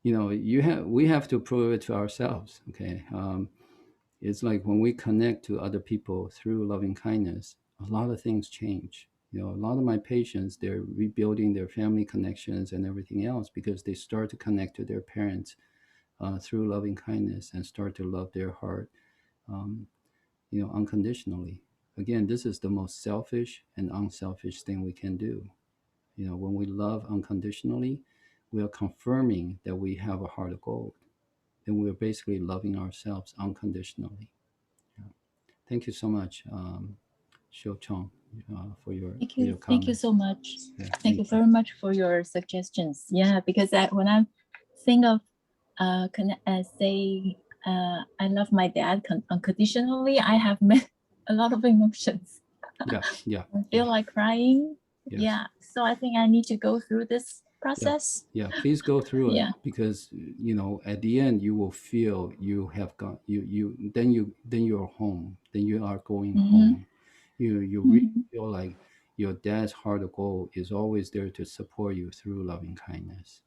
we have to prove it to ourselves. Okay. It's like when we connect to other people through loving kindness, a lot of things change. A lot of my patients, they're rebuilding their family connections and everything else because they start to connect to their parents through loving kindness and start to love their heart, um, unconditionally. Again, this is the most selfish and unselfish thing we can do. When we love unconditionally, we are confirming that we have a heart of gold. Then we're basically loving ourselves unconditionally. Yeah. Thank you so much, Xiu Chong. for your Thank you comments. so much. Yeah, Thank you very much for your suggestions. Yeah, because when I think of say I love my dad unconditionally, I have met a lot of emotions. Yeah, yeah, I feel like crying. yes. Yeah, so I think I need to go through this process. Yeah, please go through it Yeah. because at the end you will feel you have got then you're home. Then you are going home. You really feel like your dad's heart of gold is always there to support you through loving kindness,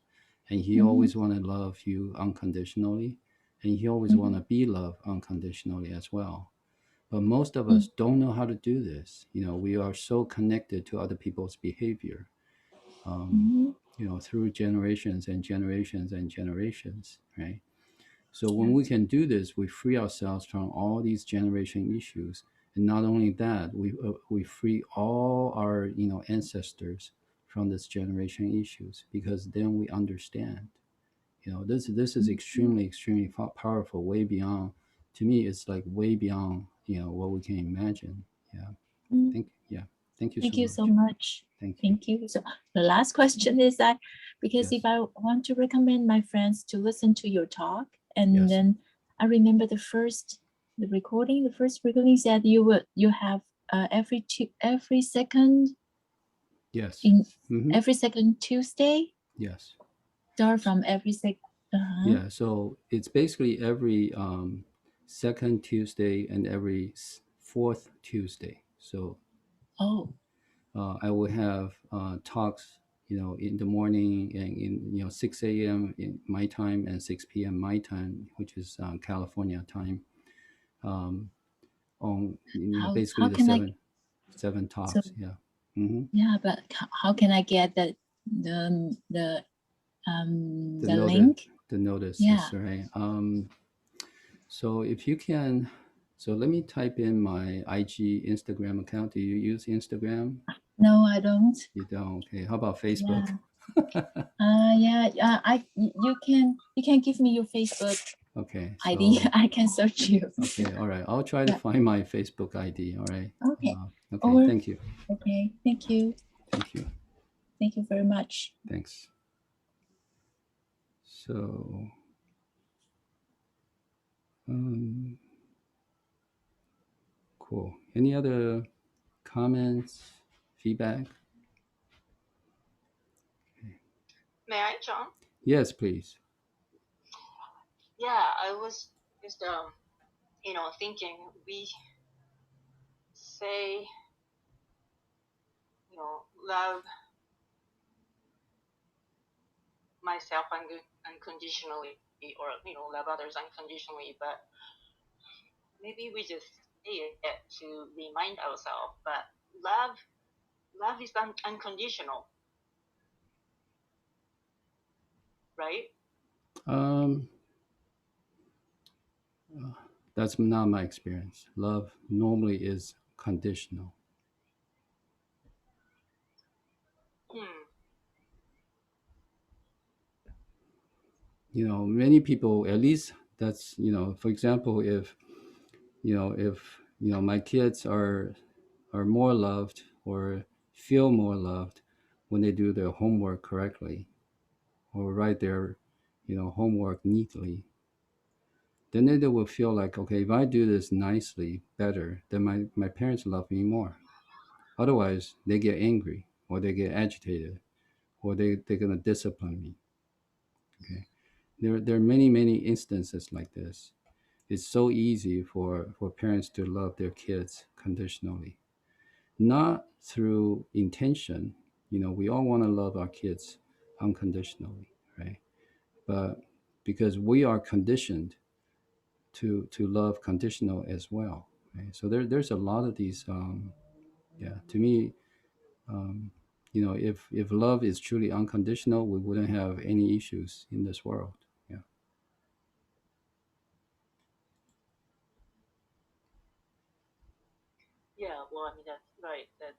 and he always want to love you unconditionally, and he always want to be loved unconditionally as well. But most of us don't know how to do this. We are so connected to other people's behavior. Through generations and generations and generations, right? So when we can do this, we free ourselves from all these generation issues, and not only that, we free all our ancestors from this generation issues, because then we understand. This is extremely powerful, way beyond. To me, it's like way beyond what we can imagine. Yeah. Yeah. Thank you so Thank you much. so much. Thank you. Thank you. So the last question is that because Yes. if I want to recommend my friends to listen to your talk, and Yes. then I remember the first recording said you have every second Yes. in Mm-hmm. every second Tuesday. Yes. Start from every second. Yeah, so it's basically every second Tuesday and every fourth Tuesday. So Oh, I will have talks, in the morning and in 6 a.m. in my time and 6 p.m. my time, which is California time. Um, on basically how the can I? seven So talks. Yeah. Mm-hmm. yeah, but how can I get the The notice, link? the notices, Yeah. right? So if you can, so let me type in my IG Instagram account. Do you use Instagram? No, I don't. You don't. Okay. How about Yeah. Facebook? You can give me your Facebook Okay. ID. So I can search you. okay. All right. I'll try to Yeah. find my Facebook ID. All right. Okay. Okay. Or Thank you. okay. Thank you. Thank you. Thank you very much. Thanks. So, um, cool. Any other comments, feedback? May I, John? Yes, please. Yeah, I was just thinking we say love myself unconditionally, or love others unconditionally, but maybe we just say it to remind ourselves. But love is unconditional, right? Um, that's not my experience. Love normally is conditional. Hmm. Many people, at least that's, for example, if my kids are more loved or feel more loved when they do their homework correctly or write their homework neatly, then they will feel like, okay, if I do this nicely better, then my parents love me more. Otherwise they get angry or they get agitated or they're going to discipline me. Okay, there are many instances like this. It's so easy for parents to love their kids conditionally, not through intention. We all want to love our kids unconditionally, right? But because we are conditioned to love conditional as well, right? So there's a lot of these. Yeah, to me, um, if love is truly unconditional, we wouldn't have any issues in this world. Yeah. Yeah, well, I mean that's right. That's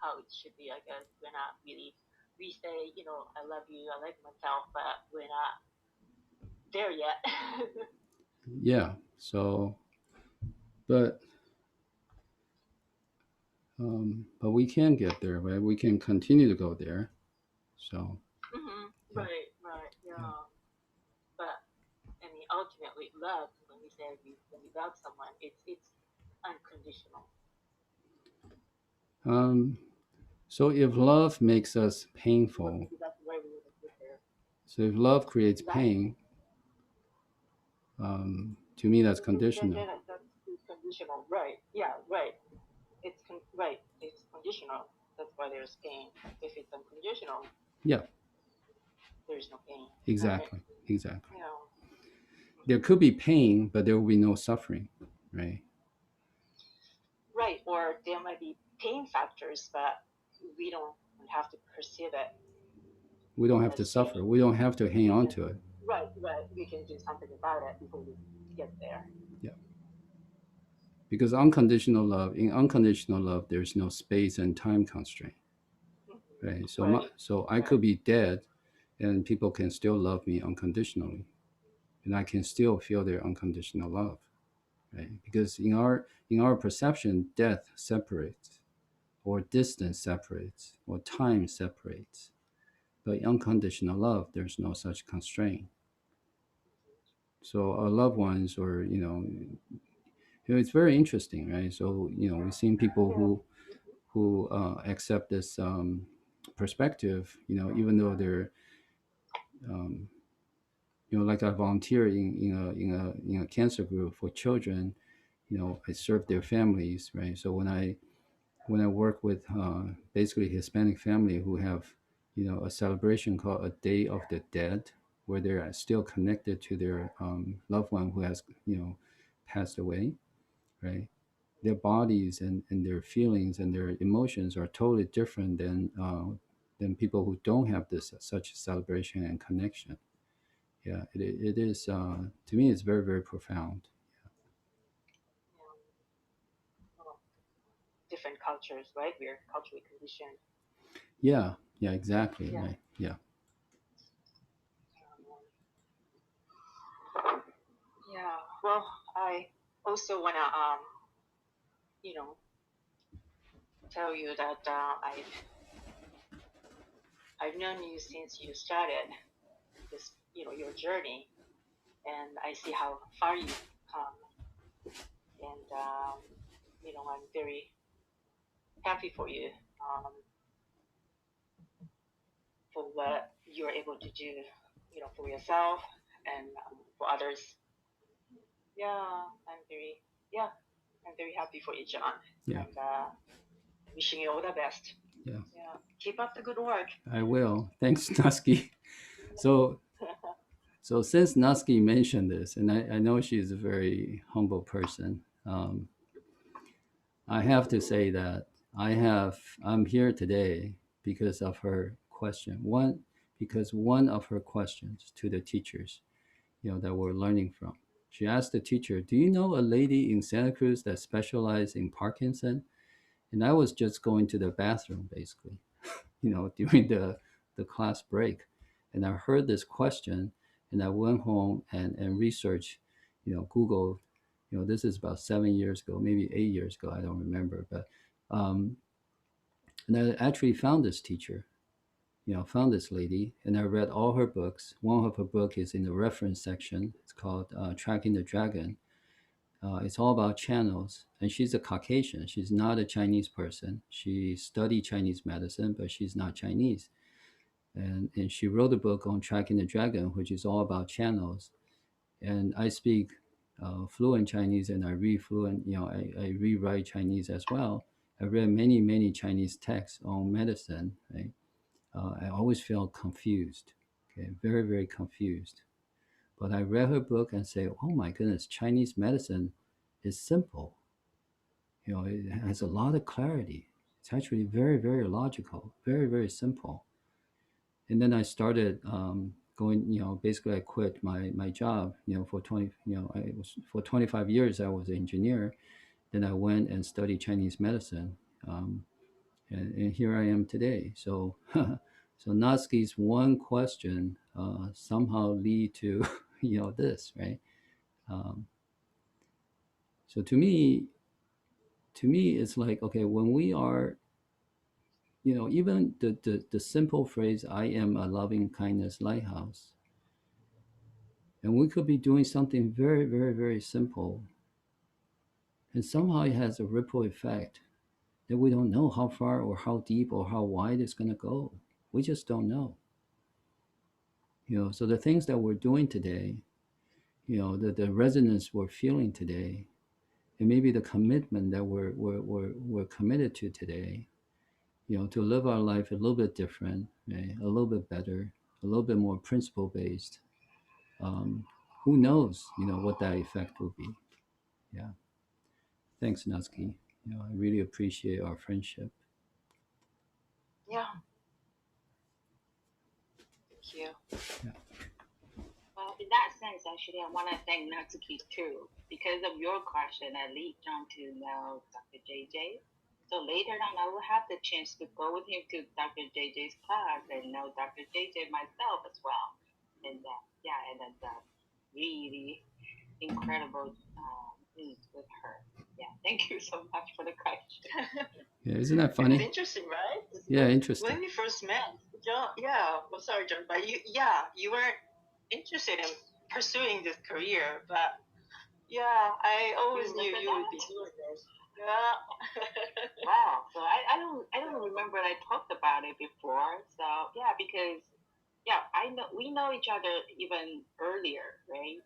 how it should be, I guess. We're not really we say, I love you, I like myself, but we're not there yet. Yeah. So, but But we can get there, right? We can continue to go there. So yeah, Right, right, yeah. yeah. But I mean, ultimately, love. When we say when we love someone, it's unconditional. Um, so if love makes us Or painful, maybe that's where we would get there. so if love creates That pain, to me that's then conditional. that's conditional. Right. Yeah. Right. Right. It's conditional. That's why there's pain. If it's unconditional, Yeah, there's no pain. Right. exactly, exactly. You know. There could be pain, but there will be no suffering, right? Right. Or there might be pain factors, but we don't have to perceive it We don't have to as suffer. pain. We don't have to hang We on can to it. right. Right. We can do something about it before we get there. Yeah, because unconditional love, in unconditional love, there's no space and time constraint, right? So, Right. so I Right. could be dead, and people can still love me unconditionally, and I can still feel their unconditional love, right? Because in our perception, death separates, or distance separates, or time separates. But in unconditional love, there's no such constraint. So our loved ones, or it's very interesting, right? So we've seen people Yeah. who accept this perspective, even though they're um, like I volunteer in a cancer group for children. I serve their families, right? So when I work with basically Hispanic family who have a celebration called a Day of the Dead, where they're still connected to their loved one who has passed away, right? Their bodies and their feelings and their emotions are totally different than people who don't have this such celebration and connection. Yeah, it is to me it's very very profound. Well, different cultures, right? We're culturally conditioned. Yeah, yeah, exactly, Yeah. right. Yeah, Yeah. Well, I also wanna you know, tell you that I've known you since you started this, your journey, and I see how far you've come, and I'm very happy for you, um, for what you're able to do, for yourself and for others. Yeah, I'm very, yeah, I'm very happy for you, John, yeah, and wishing you all the best. yeah. Yeah, keep up the good work. I will. Thanks, Nusky. So so since Nusky mentioned this, and I know she's a very humble person, I have to say that I'm here today because of her question. Because one of her questions to the teachers, that we're learning from. She asked the teacher, "Do you know a lady in Santa Cruz that specializes in Parkinson?" And I was just going to the bathroom basically, during the class break, and I heard this question, and I went home and researched, Googled, this is about 7 years ago, maybe 8 years ago, I don't remember, but um, and I actually found this teacher, found this lady, and I read all her books. One of her book is in the reference section. It's called Tracking the Dragon. It's all about channels, and she's a Caucasian. She's not a Chinese person. She studied Chinese medicine, but she's not Chinese. And she wrote a book on Tracking the Dragon, which is all about channels. And I speak fluent Chinese, and I read fluent. I rewrite Chinese as well. I read many many Chinese texts on medicine. Right? I always felt confused. Okay, very very confused. But I read her book and say, oh my goodness, Chinese medicine is simple. It has a lot of clarity. It's actually very very logical, very very simple. And then I started going. Basically, I quit my job. For 20. I was for 25 years. I was an engineer. Then I went and studied Chinese medicine, um, and here I am today. So, so Natsuki's one question somehow lead to this, right? Um, so to me, it's like, okay, when we are, even the simple phrase, I am a loving kindness lighthouse, and we could be doing something very, very, very simple, and somehow it has a ripple effect that we don't know how far or how deep or how wide it's going to go. We just don't know. So the things that we're doing today, the resonance we're feeling today, and maybe the commitment that we're committed to today, to live our life a little bit different, right? A little bit better, a little bit more principle based. Who knows, what that effect will be. Yeah. Thanks, Natsuki. I really appreciate our friendship. Yeah. Thank you. Yeah. Well, in that sense, actually, I want to thank Natsuki too. Because of your question, I lead on to know Dr. JJ. So later on, I will have the chance to go with him to Dr. JJ's class and know Dr. JJ myself as well. And yeah, and then really incredible meet with her. Yeah, thank you so much for the question. Yeah, isn't that It's funny? interesting, right? Yeah, interesting. When we first met, John, yeah, well, sorry, John, but you weren't interested in pursuing this career, but yeah, I always knew you would be doing this. Yeah. Wow. So I don't remember I talked about it before. So yeah, because yeah, I know we know each other even earlier, right?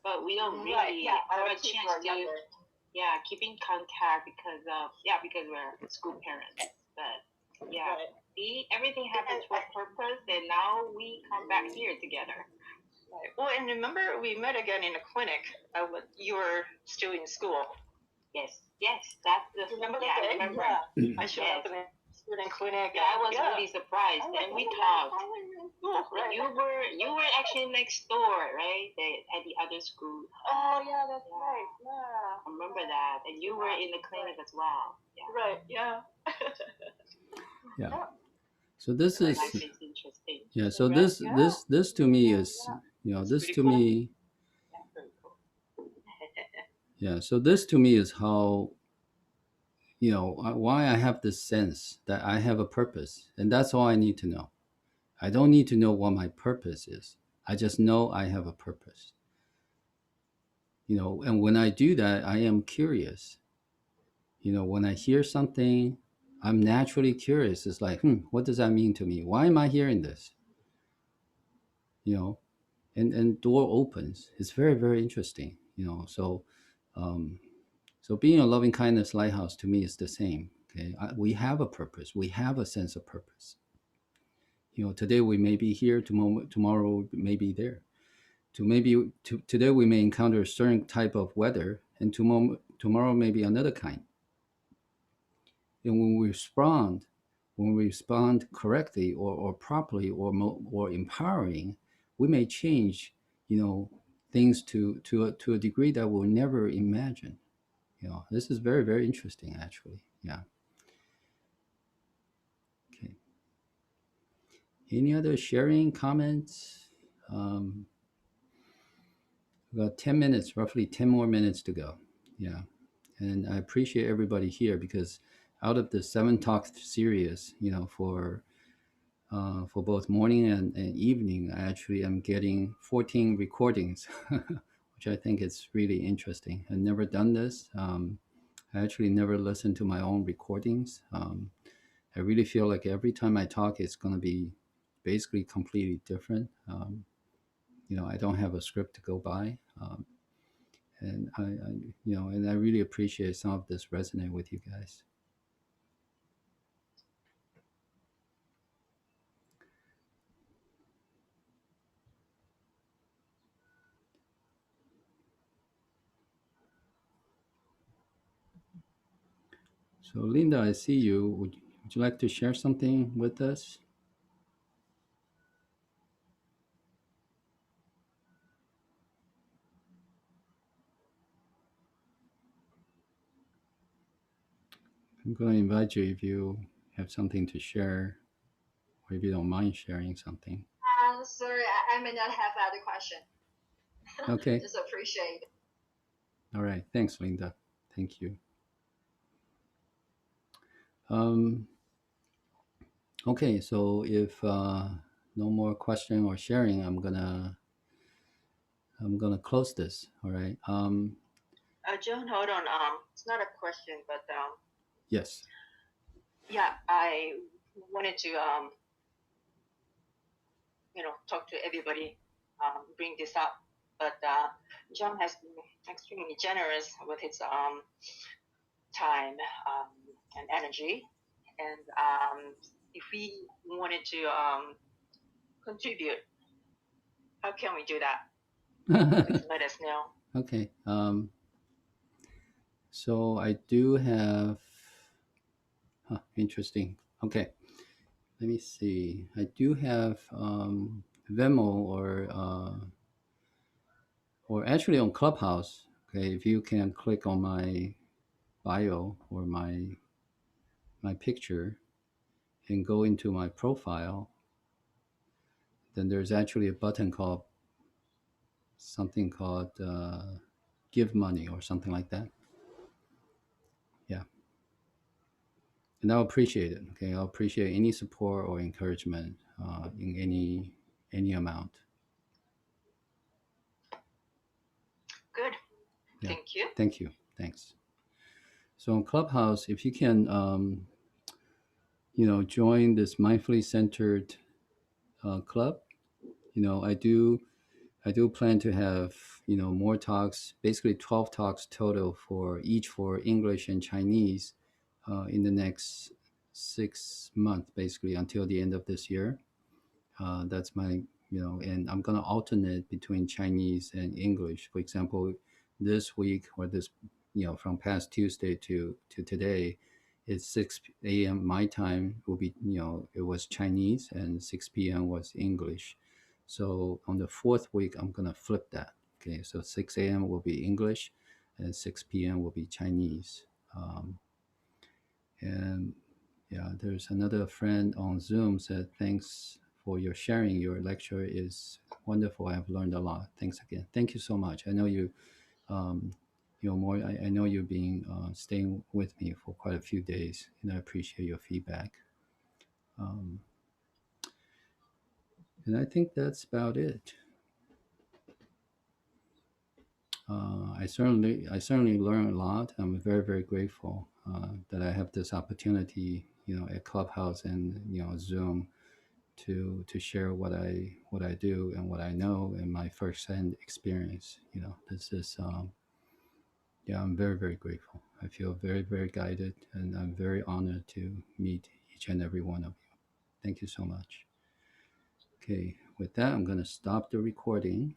But we don't really have a chance to keep in contact because of because we're school parents. But yeah, see, everything happens for a purpose, and now we come back here together. Right. Well, and remember we met again in a clinic. You were still in school. Yes, that's the. Remember yeah, that I day? remember. Yeah. I showed up in a student clinic. Yeah, I was really surprised, and we talked. Cool, right. You were actually next door, right? At the other school. Oh yeah, that's right. Yeah. I remember that, and you were in the clinic as well. Yeah. Right. Yeah. Yeah. So this is interesting. yeah. So this to me is this to me. Yeah, very cool. Yeah. So this to me is how why I have this sense that I have a purpose, and that's all I need to know. I don't need to know what my purpose is. I just know I have a purpose. And when I do that, I am curious. When I hear something, I'm naturally curious. It's like, what does that mean to me? Why am I hearing this? And door opens. It's very, very interesting. Um, so being a loving kindness lighthouse to me is the same. Okay, we have a purpose. We have a sense of purpose. Today we may be here. Tomorrow we may be there. Today we may encounter a certain type of weather, and tomorrow may be another kind. And when we respond correctly or properly or empowering, we may change, things to a degree that we'll never imagine. This is very, very interesting, actually. Yeah. Okay. Any other sharing comments? We've got 10 minutes, roughly 10 more minutes to go. Yeah. And I appreciate everybody here because out of the 7 talk series, for both morning and evening, I actually am getting 14 recordings, which I think is really interesting. I've never done this. I actually never listened to my own recordings. I really feel like every time I talk, it's going to be basically completely different. I don't have a script to go by. And and I really appreciate some of this resonate with you guys. So Linda, I see you. Would you like to share something with us? I'm going to invite you if you have something to share, or if you don't mind sharing something. Sorry, I may not have other question. Okay. Just appreciate it. All right. Thanks, Linda. Thank you. Um, okay, so if no more question or sharing, I'm gonna close this. All right. John, hold on. It's not a question, but Yes. yeah, I wanted to talk to everybody, bring this up. But John has been extremely generous with his time and energy, and if we wanted to contribute, how can we do that? Please let us know. Okay. So I do have. Interesting. Okay. Let me see. I do have Venmo or actually on Clubhouse. Okay, if you can click on my bio or my picture and go into my profile, then there's actually a button called something called give money or something like that. Yeah, and I'll appreciate it. Okay, I'll appreciate any support or encouragement in any amount. Good. Yeah. Thank you. Thank you. Thanks. So on Clubhouse, if you can, join this mindfully centered club. I do plan to have more talks, basically 12 talks total for each for English and Chinese in the next 6 months, basically until the end of this year. That's my, and I'm going to alternate between Chinese and English. For example, this week or this, from past Tuesday to today, it's 6 a.m. my time will be, it was Chinese and 6 p.m. was English. So on the fourth week, I'm going to flip that. Okay, so 6 a.m. will be English and 6 p.m. will be Chinese. And yeah, there's another friend on Zoom said, thanks for your sharing. Your lecture is wonderful. I've learned a lot. Thanks again. Thank you so much. I know you, more. I know you've been staying with me for quite a few days, and I appreciate your feedback. And I think that's about it. I certainly learned a lot. I'm very, very grateful that I have this opportunity, at Clubhouse and Zoom to share what I do and what I know and my firsthand experience. This is yeah, I'm very, very grateful. I feel very, very guided, and I'm very honored to meet each and every one of you. Thank you so much. Okay, with that, I'm going to stop the recording.